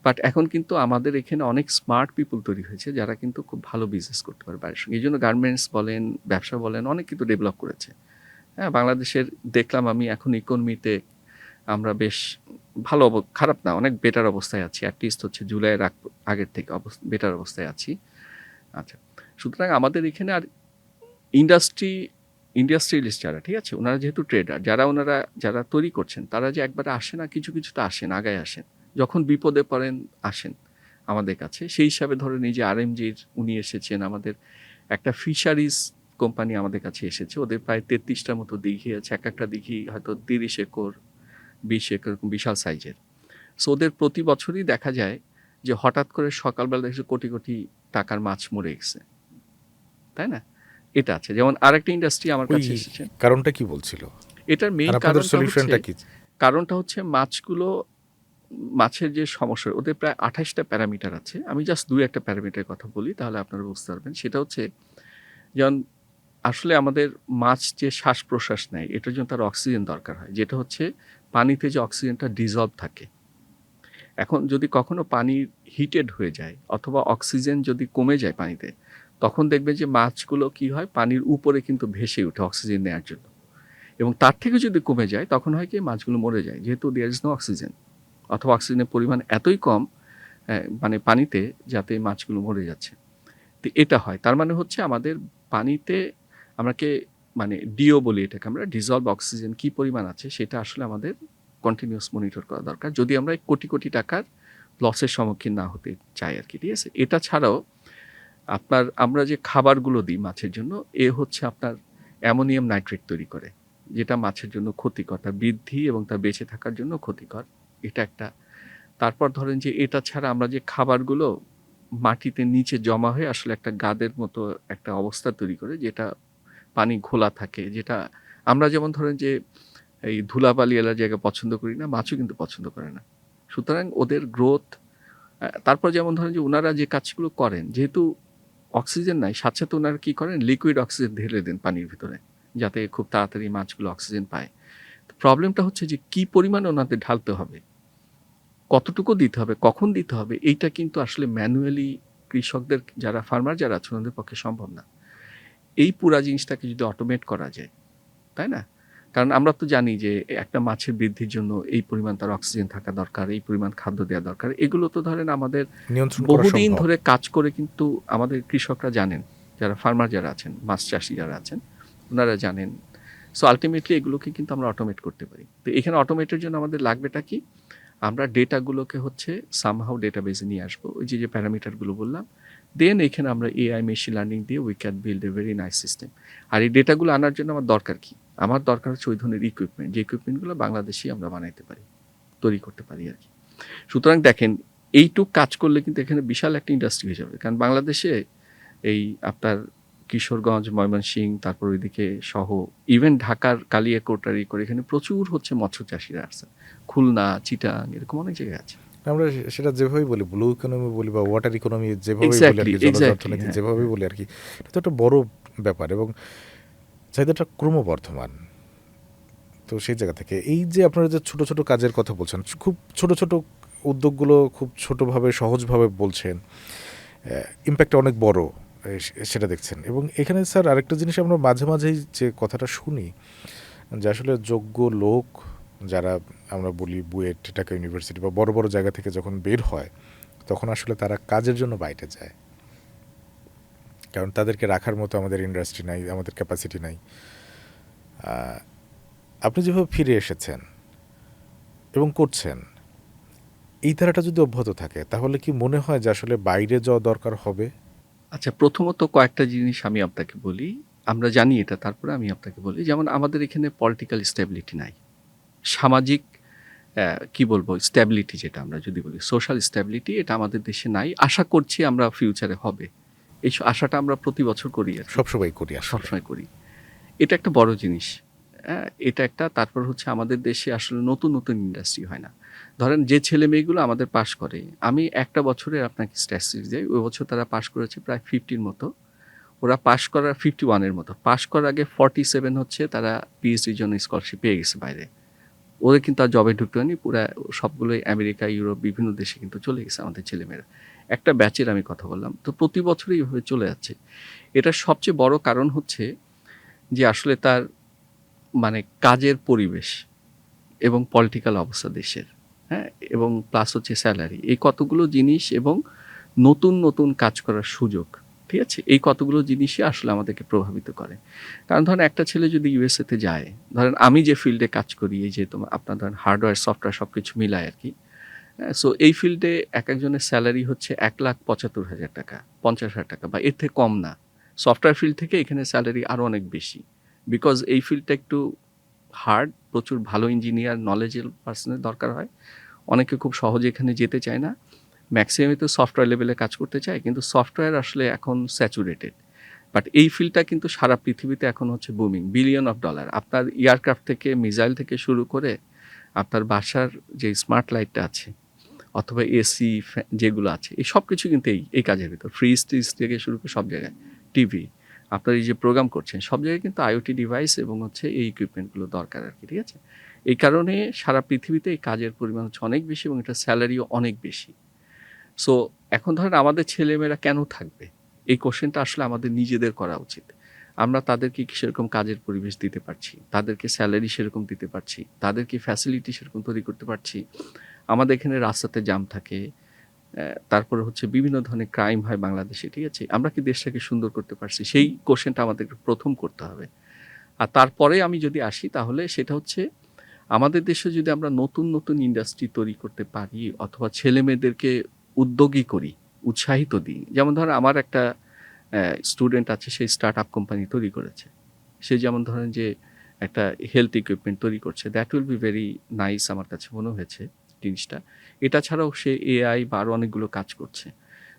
বাট এখন কিন্তু আমাদের এখানে অনেক স্মার্ট পিপল তৈরি হয়েছে যারা কিন্তু খুব ভালো বিজনেস করতে পারে বাইরের সঙ্গে। এই জন্য গার্মেন্টস বলেন, ব্যবসা বলেন, অনেক কিন্তু ডেভেলপ করেছে, হ্যাঁ। বাংলাদেশের দেখলাম আমি এখন ইকোনমিতে আমরা বেশ ভালো, খারাপ না, অনেক বেটার অবস্থায় আছি। অ্যাটলিস্ট হচ্ছে জুলাইয়ের আগের থেকে বেটার অবস্থায় আছি। আচ্ছা, সুতরাং আমাদের এখানে আর ইন্ডাস্ট্রিয়ালিস্ট যারা, ঠিক আছে, ওনারা যেহেতু ট্রেডার, যারা তৈরি করছেন, তারা যে একবারে আসে না, কিছু কিছু তো আসেন, আগায় আসেন, যখন বিপদে পড়েন আসেন আমাদের কাছে। সেই হিসাবে ধরেন এই যে আরএমজির উনি এসেছেন, আমাদের একটা ফিশারিজ কোম্পানি আমাদের কাছে এসেছে, ওদের প্রায় 33টার মতো দিঘি আছে, এক একটা দিঘি হয়তো 30 একর 20 একর এরকম বিশাল সাইজের। সো ওদের প্রতি বছরই দেখা যায় যে হঠাৎ করে সকালবেলা দেখছে কোটি কোটি টাকার মাছ মরে গেছে, তাই না? এটা আছে। যেমন আরেকটা ইন্ডাস্ট্রি আমার ওই কাছে এসেছে, কারণটা কি বলছিল এটার আর মেইন আপনাদের সলিউশনটা কি? কারণটা হচ্ছে মাছগুলো, মাছের যে সমস্যা, ওদের প্রায় 28টা প্যারামিটার আছে। আমি জাস্ট 2-1টা প্যারামিটারের কথা বলি, তাহলে আপনারা বুঝতে পারবেন। সেটা হচ্ছে যেমন আসলে আমাদের মাছ যে শ্বাস প্রশ্বাস নেয়, এটার জন্য তার অক্সিজেন দরকার হয়, যেটা হচ্ছে পানিতে যে অক্সিজেনটা ডিজলভ থাকে। এখন যদি কখনো পানি হিটেড হয়ে যায় অথবা অক্সিজেন যদি কমে যায় পানিতে, তখন দেখবেন যে মাছগুলো কি হয়, পানির উপরে কিন্তু ভেসে ওঠে অক্সিজেন নেওয়ার জন্য, এবং তার থেকে যদি কমে যায় তখন হয় কি মাছগুলো মরে যায়, যেহেতু দেয়ার ইজ নো অক্সিজেন, অথবা অক্সিজেনের পরিমাণ এতই কম মানে পানিতে, যাতে মাছগুলো মরে যাচ্ছে। তো এটা হয়, তার মানে হচ্ছে আমাদের পানিতে আমাকে মানে ডিও বলি এটাকে আমরা, ডিজলভ অক্সিজেন কি পরিমাণ আছে সেটা আসলে আমাদের কন্টিনিউয়াস মনিটর করা দরকার, যদি আমরা কোটি কোটি টাকার লসের সম্মুখীন না হতে চাই আর কি। ঠিক আছে, এটা ছাড়াও আপনার আমরা যে খাবারগুলো দিই মাছের জন্য, এ হচ্ছে আপনার অ্যামোনিয়াম নাইট্রেট তৈরি করে, যেটা মাছের জন্য ক্ষতিকর, তার বৃদ্ধি এবং তার বেঁচে থাকার জন্য ক্ষতিকর। এটা একটা। তারপর ধরেন যে এটা ছাড়া আমরা যে খাবারগুলো মাটিতে নিচে জমা হয়ে আসলে একটা গাদের মতো একটা অবস্থা তৈরি করে, যেটা পানি ঘোলা থাকে, যেটা আমরা যেমন ধরেন যে এই ধুলাবালি এলার জায়গা পছন্দ করি না, মাছও কিন্তু পছন্দ করে না। সুতরাং ওদের গ্রোথ, তারপর যেমন ধরেন যে ওনারা যে কাজগুলো করেন, যেহেতু অক্সিজেন নাই, সাথে সাথে ওনারা কী করেন, লিকুইড অক্সিজেন ঢেলে দেন পানির ভিতরে, যাতে খুব তাড়াতাড়ি মাছগুলো অক্সিজেন পায়। প্রবলেমটা হচ্ছে যে কী পরিমাণে ওনাদের ঢালতে হবে, কতটুকু দিতে হবে, কখন দিতে হবে, এইটা কিন্তু আসলে ম্যানুয়ালি কৃষকদের, যারা ফার্মার যারা আছেন ওদের পক্ষে সম্ভব না। এই পুরা জিনিসটাকে যদি অটোমেট করা যায়, তাই না? কারণ আমরা তো জানি যে একটা মাছের বৃদ্ধির জন্য এই পরিমাণ তার অক্সিজেন থাকা দরকার, এই পরিমাণ খাদ্য দেওয়া দরকার, এগুলো তো ধরেন আমাদের নিয়ন্ত্রণ করা বহুদিন সম্ভব। ধরে কাজ করে কিন্তু আমাদের কৃষকরা জানেন, যারা ফার্মার যারা আছেন, মাছ চাষি যারা আছেন, ওনারা জানেন। সো আলটিমেটলি এগুলোকে কিন্তু আমরা অটোমেট করতে পারি। তো এখানে অটোমেটের জন্য আমাদের লাগবেটা কি, আমরা ডেটাগুলোকে হচ্ছে সামহাউ ডেটাবেসে নিয়ে আসবো, ওই যে প্যারামিটারগুলো বললাম, দেন এখানে আমরা এআই মেশিন লার্নিং দিয়ে we can build a very nice system. আর এই ডেটাগুলো আনার জন্য আমার দরকার কি, আমার দরকার হচ্ছে ওই ধরনের ইকুইপমেন্ট, যে ইকুইপমেন্টগুলো বাংলাদেশেই আমরা বানাইতে পারি, তৈরি করতে পারি আর কি। সুতরাং দেখেন, এইটুক কাজ করলে কিন্তু এখানে বিশাল একটা ইন্ডাস্ট্রি হয়ে যাবে। কারণ বাংলাদেশে এই আপনার কিশোরগঞ্জ, ময়মনসিংহ, তারপর ওইদিকে সহ ইভেন ঢাকার কালিয়াকৈর করে এখানে প্রচুর হচ্ছে মৎস্য চাষিরা আছে, খুলনা, চিটাং, এরকম অনেক জায়গায় আছে। আমরা সেটা যেভাবে বলি, ব্লু ইকোনমি বলি বা ওয়াটার ইকোনমি যেভাবে বলি আর কি, জলজ অর্থনীতি যেভাবে বলি আর কি, এটা তো একটা বড় ব্যাপার এবং চাহিদাটা ক্রমবর্ধমান। তো সেই জায়গা থেকে এই যে আপনারা যে ছোট ছোট কাজের কথা বলছেন, খুব ছোট ছোট উদ্যোগগুলো খুব ছোটোভাবে সহজভাবে বলছেন, ইম্প্যাক্ট অনেক বড়, সেটা দেখছেন। এবং এখানে স্যার আরেকটা জিনিস আমরা মাঝে মাঝেই যে কথাটা শুনি, যে আসলে যোগ্য লোক যারা আমরা বলি বুয়েট, ঢাকা ইউনিভার্সিটি বা বড় বড় জায়গা থেকে যখন বের হয়, তখন আসলে তারা কাজের জন্য বাইরে যায়, কারণ তাদেরকে রাখার মতো আমাদের ইন্ডাস্ট্রি নাই, আমাদের ক্যাপাসিটি নাই। আপনি যেভাবে ফিরে এসেছেন এবং করছেন, এই ধারাটা যদি অব্যাহত থাকে, তাহলে কি মনে হয় যে আসলে বাইরে যাওয়া দরকার হবে? আচ্ছা, প্রথমত কয়েকটা জিনিস আমি আপনাকে বলি, আমরা জানি এটা, তারপরে আমি আপনাকে বলি। যেমন আমাদের এখানে পলিটিক্যাল স্ট্যাবিলিটি নাই, সামাজিক কি বলবো স্ট্যাবিলিটি, যেটা আমরা যদি বলি সোশ্যাল স্ট্যাবিলিটি, এটা আমাদের দেশে নাই। আশা করছি আমরা ফিউচারে হবে, এই আশাটা আমরা প্রতি বছর করি, সবসময় করি, সবসময় করি। এটা একটা বড় জিনিস, এটা একটা। তারপর হচ্ছে আমাদের দেশে আসলে নতুন নতুন ইন্ডাস্ট্রি হয় না। ধরেন যে ছেলে মেয়েগুলো আমাদের পাশ করে, আমি একটা বছরে আপনাকে স্ট্যাটিস্টিক্স দিই, ওই বছর তারা পাশ করেছে প্রায় 50 মতো, ওরা পাশ করার 51 মতো, পাশ করার আগে 47 হচ্ছে তারা পিএইচডির জন্য স্কলারশিপ পেয়ে গেছে বাইরে। ওদের কিন্তু আর জবে ঢুকতে হয়নি, পুরা সবগুলোই আমেরিকা, ইউরোপ, বিভিন্ন দেশে কিন্তু চলে গেছে আমাদের ছেলেমেয়েরা। একটা ব্যাচের আমি কথা বললাম, তো প্রতি বছরই এইভাবে চলে যাচ্ছে। এটার সবচেয়ে বড় কারণ হচ্ছে যে আসলে তার মানে কাজের পরিবেশ এবং পলিটিক্যাল অবস্থা দেশের, হ্যাঁ, এবং প্লাস হচ্ছে স্যালারি, এই কতগুলো জিনিস এবং নতুন নতুন কাজ করার সুযোগ, ঠিক আছে, এই কতগুলো জিনিসই আসলে আমাদেরকে প্রভাবিত করে। কারণ ধরেন একটা ছেলে যদি ইউএসএতে যায়, ধরেন আমি যে ফিল্ডে কাজ করি, এই যে তোমার আপনার ধরেন হার্ডওয়্যার সফটওয়্যার সব কিছু মিলায় আর কি, সো এই ফিল্ডে এক একজনের স্যালারি হচ্ছে 1,75,000 টাকা, 50,000 টাকা বা এর থেকে কম না, সফটওয়্যার ফিল্ড থেকে এখানে স্যালারি আরও অনেক বেশি, বিকজ এই ফিল্ডটা একটু হার্ড, প্রচুর ভালো ইঞ্জিনিয়ার নলেজের পার্সনের দরকার হয়। অনেকে খুব সহজে এখানে যেতে চায় না, ম্যাক্সিমামই তো সফটওয়্যার লেভেলে কাজ করতে চায়, কিন্তু সফটওয়্যার আসলে এখন স্যাচুরেটেড। বাট এই ফিল্ডটা কিন্তু সারা পৃথিবীতে এখন হচ্ছে বুমিং, বিলিয়ন অফ ডলার। আপনার এয়ারক্রাফট থেকে, মিসাইল থেকে শুরু করে আপনার বাসার যে স্মার্ট লাইটটা আছে অথবা এসি যেগুলো আছে, এই সব কিছু কিন্তু এই কাজের ভিতর, ফ্রিজ ট্রিজ থেকে শুরু করে সব জায়গায়, টিভি, আপনার এই যে প্রোগ্রাম করছেন সব জায়গায় কিন্তু আইওটি ডিভাইস এবং হচ্ছে এই ইকুইপমেন্টগুলো দরকার আর কি, ঠিক আছে। এই কারণে সারা পৃথিবীতে এই কাজের পরিমাণ হচ্ছে অনেক বেশি এবং এটা স্যালারিও অনেক বেশি। সো এখন ধরেন আমাদের ছেলেমেয়েরা কেন থাকবে, এই কোশ্চেনটা আসলে আমাদের নিজেদের করা উচিত। আমরা তাদেরকে কি সেরকম কাজের পরিবেশ দিতে পারছি, তাদেরকে স্যালারি সেরকম দিতে পারছি, তাদেরকে ফ্যাসিলিটি সেরকম তৈরি করতে পারছি? আমাদের এখানে রাস্তাতে জাম থাকে, তারপরে হচ্ছে বিভিন্ন ধরনের ক্রাইম হয় বাংলাদেশে, ঠিক আছে, আমরা কি দেশটাকে সুন্দর করতে পারছি? সেই কোশ্চেনটা আমাদেরকে প্রথম করতে হবে। আর তারপরে আমি যদি আসি তাহলে সেটা হচ্ছে আমাদের দেশে যদি আমরা নতুন নতুন ইন্ডাস্ট্রি তৈরি করতে পারি অথবা ছেলে মেয়েদেরকে উদ্যোগী করি, উৎসাহিত দিই। যেমন ধরেন আমার একটা স্টুডেন্ট আছে, সেই স্টার্ট আপ কোম্পানি তৈরি করেছে। সে যেমন ধরেন যে একটা হেলথ ইকুইপমেন্ট তৈরি করছে, that will be very nice আমার কাছে মনে হয়েছে জিনিসটা। এটা ছাড়াও সে এআই বা আরও অনেকগুলো কাজ করছে।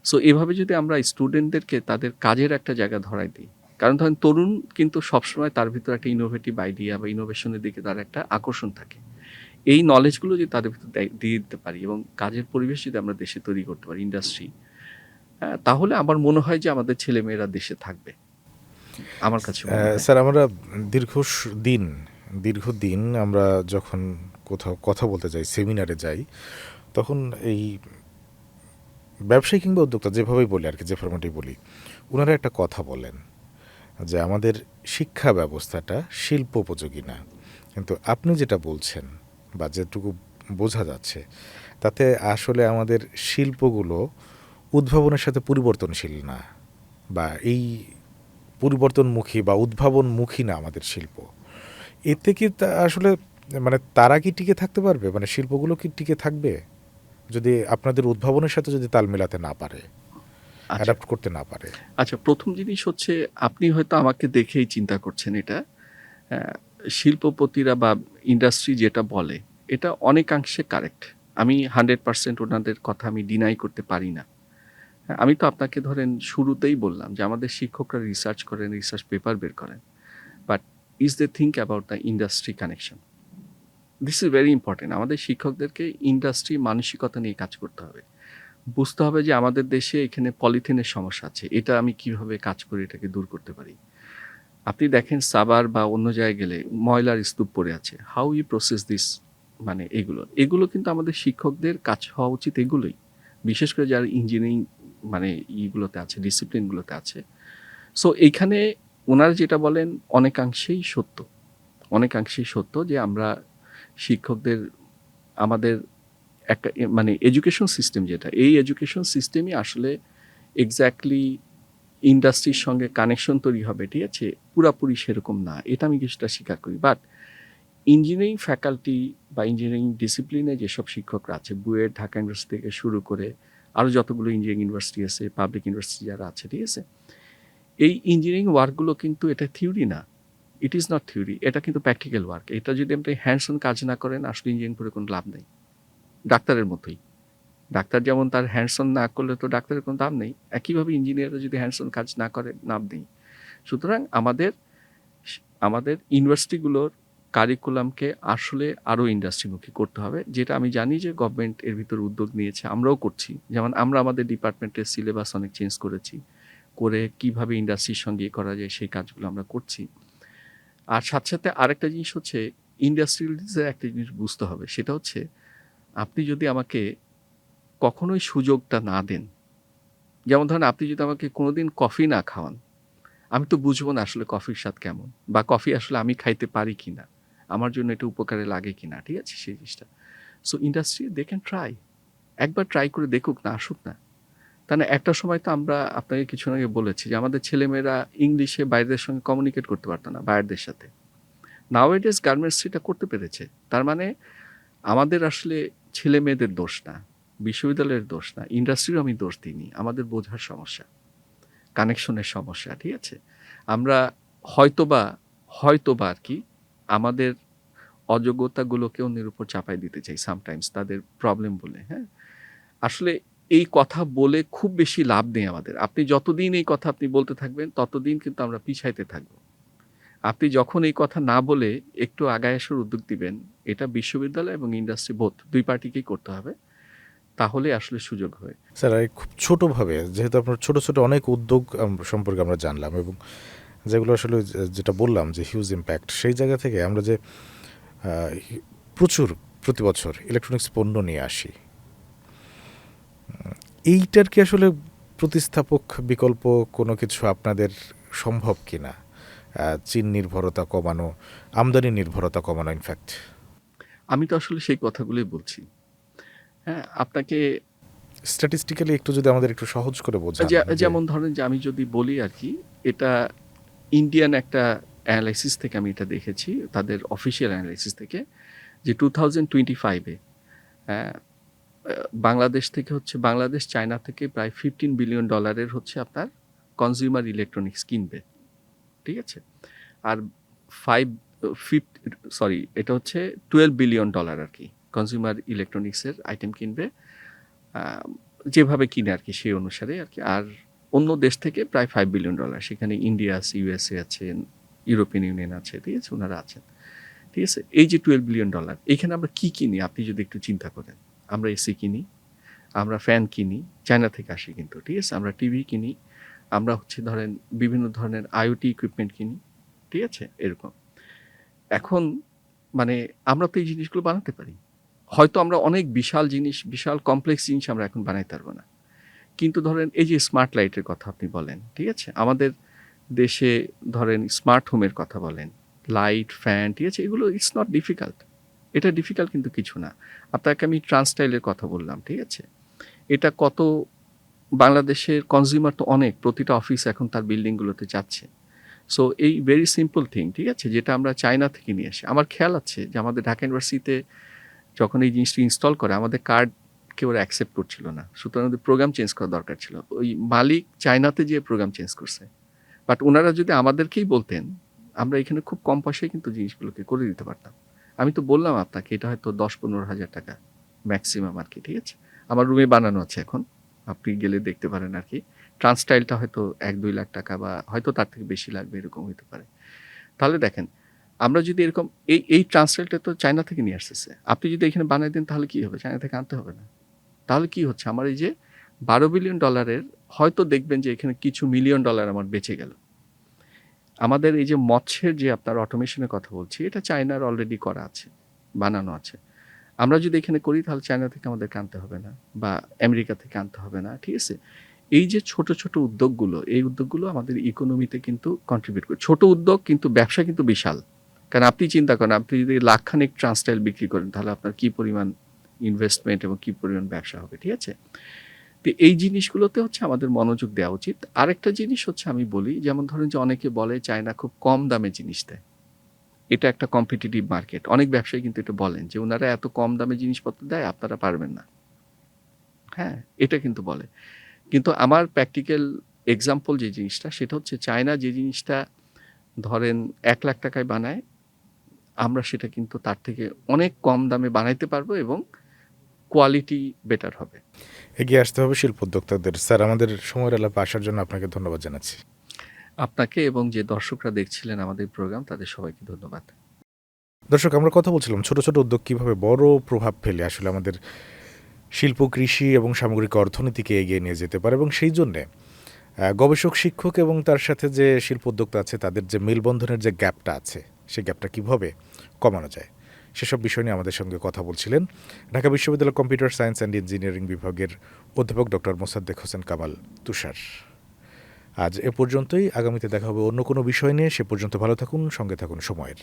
সো এভাবে যদি আমরা স্টুডেন্টদেরকে তাদের কাজের একটা জায়গা ধরাই দিই, কারণ ধরেন তরুণ কিন্তু সবসময় তার ভিতরে একটা ইনোভেটিভ আইডিয়া বা ইনোভেশনের দিকে তার একটা আকর্ষণ থাকে। এই নলেজগুলো যদি তাদের ভিতরে দিয়ে দিতে পারি এবং কাজের পরিবেশ যদি আমরা দেশে তৈরি করতে পারি, ইন্ডাস্ট্রি, তাহলে আমার মনে হয় যে আমাদের ছেলেমেয়েরা দেশে থাকবে, আমার কাছে মনে হয়। স্যার, আমরা দীর্ঘদিন আমরা যখন কোথাও কথা বলতে যাই, সেমিনারে যাই, তখন এই ব্যবসায়ী কিংবা উদ্যোক্তা যেভাবেই বলি আর কি, যে ফরম্যাটেই বলি, ওনারা একটা কথা বলেন যে আমাদের শিক্ষা ব্যবস্থাটা শিল্পোপযোগী না। কিন্তু আপনি যেটা বলছেন বা যেটুকু বোঝা যাচ্ছে, তাতে আসলে আমাদের শিল্পগুলো উদ্ভাবনের সাথে পরিবর্তনশীল না, বা এই পরিবর্তনমুখী বা উদ্ভাবনমুখী না আমাদের শিল্প। এতে কি আসলে মানে তারা কি টিকে থাকতে পারবে, মানে শিল্পগুলো কি টিকে থাকবে যদি আপনাদের উদ্ভাবনের সাথে যদি তাল মেলাতে না পারে, আচ্ছা অ্যাডাপ্ট করতে না পারে? আচ্ছা, প্রথম জিনিস হচ্ছে আপনি হয়তো আমাকে দেখেই চিন্তা করছেন এটা, আহ, শিল্পপতিরা বা ইন্ডাস্ট্রি যেটা বলে এটা অনেকাংশে কারেক্ট। আমি 100% ওনাদের কথা আমি ডিনাই করতে পারি না। আমি তো আপনাকে ধরেন শুরুতেই বললাম যে আমাদের শিক্ষকরা রিসার্চ করেন, রিসার্চ পেপার বের করেন, but is they think about the industry connection. This is very important. আমাদের শিক্ষকদেরকে ইন্ডাস্ট্রি মানসিকতা নিয়ে কাজ করতে হবে, বুঝতে হবে যে আমাদের দেশে এখানে পলিথিনের সমস্যা আছে, এটা আমি কিভাবে কাজ করে এটাকে দূর করতে পারি। আপনি দেখেন সাভার বা অন্য জায়গায় গেলে ময়লার স্তূপ পড়ে আছে, হাউ ইউ প্রসেস দিস, মানে এগুলো কিন্তু আমাদের শিক্ষকদের কাজ হওয়া উচিত এগুলোই, বিশেষ করে যারা ইঞ্জিনিয়ারিং মানে ইগুলোতে আছে, ডিসিপ্লিনগুলোতে আছে। সো এইখানে ওনারা যেটা বলেন অনেকাংশেই সত্য, অনেকাংশেই সত্য যে আমরা শিক্ষকদের, আমাদের একটা মানে এডুকেশন সিস্টেম যেটা, এই এডুকেশন সিস্টেমই আসলে এক্স্যাক্টলি ইন্ডাস্ট্রির সঙ্গে কানেকশন তৈরি হবে, ঠিক আছে, পুরাপুরি সেরকম না, এটা আমি কিছুটা স্বীকার করি। বাট ইঞ্জিনিয়ারিং ফ্যাকাল্টি বা ইঞ্জিনিয়ারিং ডিসিপ্লিনে যেসব শিক্ষকরা আছে, বুয়েট, ঢাকা ইউনিভার্সিটি থেকে শুরু করে আরও যতগুলো ইঞ্জিনিয়ারিং ইউনিভার্সিটি আছে, পাবলিক ইউনিভার্সিটি যারা আছে, ঠিক আছে, এই ইঞ্জিনিয়ারিং ওয়ার্কগুলো কিন্তু এটা থিওরি না, ইট ইজ নট থিওরি, এটা কিন্তু প্র্যাকটিক্যাল ওয়ার্ক। এটা যদি আপনি হ্যান্ডস অন কাজ না করেন আসলে ইঞ্জিনিয়ারিং করে কোনো লাভ নেই। ডাক্তারের মতোই, ডাক্তার যেমন তার হ্যান্ডস অন না করলে তো ডাক্তারের কোনো দাম নেই, একইভাবে ইঞ্জিনিয়াররা যদি হ্যান্ডস অন কাজ না করে লাভ নেই। সুতরাং আমাদের আমাদের ইউনিভার্সিটিগুলোর কারিকুলামকে আসলে আরও ইন্ডাস্ট্রিমুখী করতে হবে, যেটা আমি জানি যে গভর্নমেন্ট এর ভিতর উদ্যোগ নিয়েছে, আমরাও করছি। যেমন আমরা আমাদের ডিপার্টমেন্টের সিলেবাস অনেক চেঞ্জ করেছি, করে কিভাবে ইন্ডাস্ট্রির সঙ্গে করা যায় সেই কাজগুলো আমরা করছি। আর সাথে সাথে আরেকটা জিনিস হচ্ছে ইন্ডাস্ট্রিয়ালিস্টের একটা জিনিস বুঝতে হবে, সেটা হচ্ছে আপনি যদি আমাকে কখনোই সুযোগটা না দেন, যেমন ধরেন আপনি যদি আমাকে কোনোদিন কফি না খাওয়ান, আমি তো বুঝবো না আসলে কফির স্বাদ কেমন, বা কফি আসলে আমি খাইতে পারি কি না, আমার জন্য এটা উপকারে লাগে কি না, ঠিক আছে, সেই জিনিসটা। So industry they can try, একবার ট্রাই করে দেখুক না, আসুক না। তা না একটা সময় তো আমরা আপনাকে কিছু আগে বলেছি যে আমাদের ছেলেমেয়েরা ইংলিশে বাইরের সঙ্গে কমিউনিকেট করতে পারতো না, বাইরের সাথে। নাওএডেজ গার্মেন্টসটা করতে পেরেছে। তার মানে আমাদের আসলে ছেলে মেয়েদের দোষ না, বিশ্ববিদ্যালয়ের দোষ না, ইন্ডাস্ট্রিরও আমি দোষ দিইনি, আমাদের বোঝার সমস্যা। কানেকশনের সমস্যা, ঠিক আছে? আমরা হয়তোবা আর কি আমাদের অযোগ্যতাগুলোকে অন্যের উপর চাপাই দিতে চাই সামটাইমস তাদের প্রবলেম বলে, হ্যাঁ? আসলে এই কথা বলে খুব বেশি লাভ নেই আমাদের। আপনি যতদিন এই কথা আপনি বলতে থাকবেন, ততদিন কিন্তু আমরা পিছাইতে থাকবো। আপনি যখন এই কথা না বলে একটু আগায় আসার উদ্যোগ দিবেন, এটা বিশ্ববিদ্যালয় এবং ইন্ডাস্ট্রি বোথ ২ পার্টিকেই করতে হবে। তাহলে আসলে সুযোগ হয়। স্যার এই খুব ছোটোভাবে, যেহেতু আপনার ছোট ছোট অনেক উদ্যোগ সম্পর্কে আমরা জানলাম এবং যেগুলো আসলে যেটা বললাম যে হিউজ ইম্প্যাক্ট, সেই জায়গা থেকে আমরা যে প্রচুর প্রতি বছর ইলেকট্রনিক্স পণ্য নিয়ে আসি, এইটার কি আসলে প্রতিস্থাপক বিকল্প কোনো কিছু আপনাদের সম্ভব কি না? চীন নির্ভরতা কমানো, আমদানি নির্ভরতা কমানো ইনফ্যাক্ট। আমি তো আসলে সেই কথাগুলোই বলছি। হ্যাঁ, আপনাকে স্ট্যাটিস্টিক্যালি একটু যদি আমাদের একটু সহজ করে বোঝান। যেমন ধরেন যে আমি যদি বলি আরকি, এটা ইন্ডিয়ান একটা অ্যানালাইসিস থেকে আমি এটা দেখেছি, তাদের অফিসিয়াল অ্যানালাইসিস থেকে, যে 2025 এ বাংলাদেশ থেকে হচ্ছে বাংলাদেশ চায়না থেকে প্রায় $15 বিলিয়ন হচ্ছে আপনার কনজিউমার ইলেকট্রনিক্স কিনবে। ঠিক আছে? আর এটা হচ্ছে $12 বিলিয়ন আরকি কনজিউমার ইলেকট্রনিক্সের আইটেম কিনবে। যেভাবে কিনে আরকি সেই অনুসারে আরকি। আর অন্য দেশ থেকে প্রায় $5 বিলিয়ন, সেখানে ইন্ডিয়া আছে, ইউএসএ আছে, ইউরোপিয়ান ইউনিয়ন আছে, ঠিক আছে? ওনারা আছেন। ঠিক আছে? এই যে $12 বিলিয়ন, এখানে আমরা কি কিনি আপনি যদি একটু চিন্তা করেন। আমরা এসি কিনি, আমরা ফ্যান কিনি, চায়না থেকে আসে কিন্তু, ঠিক আছে? আমরা টিভি কিনি, আমরা হচ্ছে ধরেন বিভিন্ন ধরনের আইওটি ইকুইপমেন্ট কিনি, ঠিক আছে? এরকম। এখন মানে আমরা তো এই জিনিসগুলো বানাতে পারি। হয়তো আমরা অনেক বিশাল জিনিস, বিশাল কমপ্লেক্স জিনিস আমরা এখন বানাইতে পারবো না। কিন্তু ধরেন এই যে স্মার্ট লাইটের কথা আপনি বলেন, ঠিক আছে? আমাদের দেশে ধরেন স্মার্ট হোমের কথা বলেন, লাইট, ফ্যান, ঠিক আছে? এগুলো ইটস নট ডিফিকাল্ট। এটা ডিফিকাল্ট কিন্তু কিছু না। আপনাকে আমি ট্রান্সটাইলের কথা বললাম, ঠিক আছে? এটা কত বাংলাদেশের কনজিউমার তো অনেক, প্রতিটা অফিস এখন তার বিল্ডিংগুলোতে যাচ্ছে। সো এই ভেরি সিম্পল থিং, ঠিক আছে? যেটা আমরা চায়না থেকে নিয়ে আসি। আমার খেয়াল আছে যে আমাদের ঢাকা ইউনিভার্সিটিতে যখন এই জিনিসটি ইনস্টল করে, আমাদের কার্ড কেউ অ্যাকসেপ্ট করছিল না। সুতরাং ওদের প্রোগ্রাম চেঞ্জ করা দরকার ছিল। ওই মালিক চায়নাতে যেয়ে প্রোগ্রাম চেঞ্জ করছে। বাট ওনারা যদি আমাদেরকেই বলতেন, আমরা এখানে খুব কম পয়সায় কিন্তু জিনিসগুলোকে করে দিতে পারতাম। আমি তো বললাম আপনাকে, এটা হয়তো ১০-১৫ হাজার টাকা ম্যাক্সিমাম আর কি, ঠিক আছে? আমার রুমে বানানো আছে এখন, আপনি গেলে দেখতে পারেন আর কি। ট্রান্সটাইলটা হয়তো ১-২ লাখ টাকা বা হয়তো তার থেকে বেশি লাগবে, এরকম হতে পারে। তাহলে দেখেন, আমরা যদি এরকম এই ট্রান্সটাইলটা তো চায়না থেকে নিয়ে আসতেছে। আপনি যদি এখানে বানাই দেন তাহলে কি হবে? চায়না থেকে আনতে হবে না। তাহলে কি হচ্ছে? আমার এই যে $12 বিলিয়ন হয়তো দেখবেন যে এখানে কিছু মিলিয়ন ডলার আমার বেঁচে গেল। আমাদের এই যে মৎস্যের যে আপনার অটোমেশনের কথা বলছি, এটা চায়নার অলরেডি করা আছে, বানানো আছে। আমরা যদি এখানে করি তাহলে চায়না থেকে আমাদেরকে আনতে হবে না বা আমেরিকা থেকে আনতে হবে না, ঠিক আছে? এই যে ছোট, ছোট উদ্যোগগুলো, এই উদ্যোগগুলো আমাদের ইকোনমিতে কিন্তু কন্ট্রিবিউট করে। ছোট উদ্যোগ কিন্তু ব্যবসা কিন্তু বিশাল। কারণ আপনি চিন্তা করেন, আপনি যদি লাখখানেক ট্রান্সটাইল বিক্রি করেন তাহলে আপনার কি পরিমাণ ইনভেস্টমেন্ট এবং কি পরিমাণ ব্যবসা হবে, ঠিক আছে? তো এই জিনিসগুলোতে হচ্ছে আমাদের মনোযোগ দেওয়া উচিত। আরেকটা জিনিস হচ্ছে আমি বলি, যেমন ধরেন যে অনেকে বলে চায়না খুব কম দামে জিনিস দেয়। এটা একটা কম্পিটিটিভ মার্কেট। অনেক ব্যবসায়ী কিন্তু এটা বলেন যে উনারা এত কম দামে জিনিসপত্র দেয়, আপনারা পারবেন না। হ্যাঁ, এটা কিন্তু বলে। কিন্তু আমার প্র্যাকটিক্যাল এক্সাম্পল যে জিনিসটা, সেটা হচ্ছে চায়না যে জিনিসটা ধরেন ৳১,০০,০০০ বানায়, আমরা সেটা কিন্তু তার থেকে অনেক কম দামে বানাইতে পারবো এবং কোয়ালিটি বেটার হবে। এগিয়ে আসতে হবে শিল্প উদ্যোক্তাদের। স্যার, আমাদের সময়ের আলাপে আসার জন্য আপনাকে ধন্যবাদ জানাচ্ছি। আপনাকে এবং যে দর্শকরা দেখছিলেন আমাদের প্রোগ্রাম, তাদের সবাইকে ধন্যবাদ। দর্শক, আমরা কথা বলছিলাম ছোট ছোট উদ্যোগ কীভাবে বড় প্রভাব ফেলে আসলে আমাদের শিল্প, কৃষি এবং সামগ্রিক অর্থনীতিকে এগিয়ে নিয়ে যেতে পারে, এবং সেই জন্যে গবেষক, শিক্ষক এবং তার সাথে যে শিল্প উদ্যোক্তা আছে তাদের যে মেলবন্ধনের যে গ্যাপটা আছে, সেই গ্যাপটা কীভাবে কমানো যায়, সেসব বিষয় নিয়ে আমাদের সঙ্গে কথা বলছিলেন ঢাকা বিশ্ববিদ্যালয় কম্পিউটার সায়েন্স অ্যান্ড ইঞ্জিনিয়ারিং বিভাগের অধ্যাপক ডক্টর মোসাদ্দেক হোসেন কামাল তুষার। আজ এ পর্যন্তই। আগামীতে দেখা হবে অন্য কোনো বিষয় নিয়ে। সে পর্যন্ত ভালো থাকুন, সঙ্গে থাকুন সময়ের।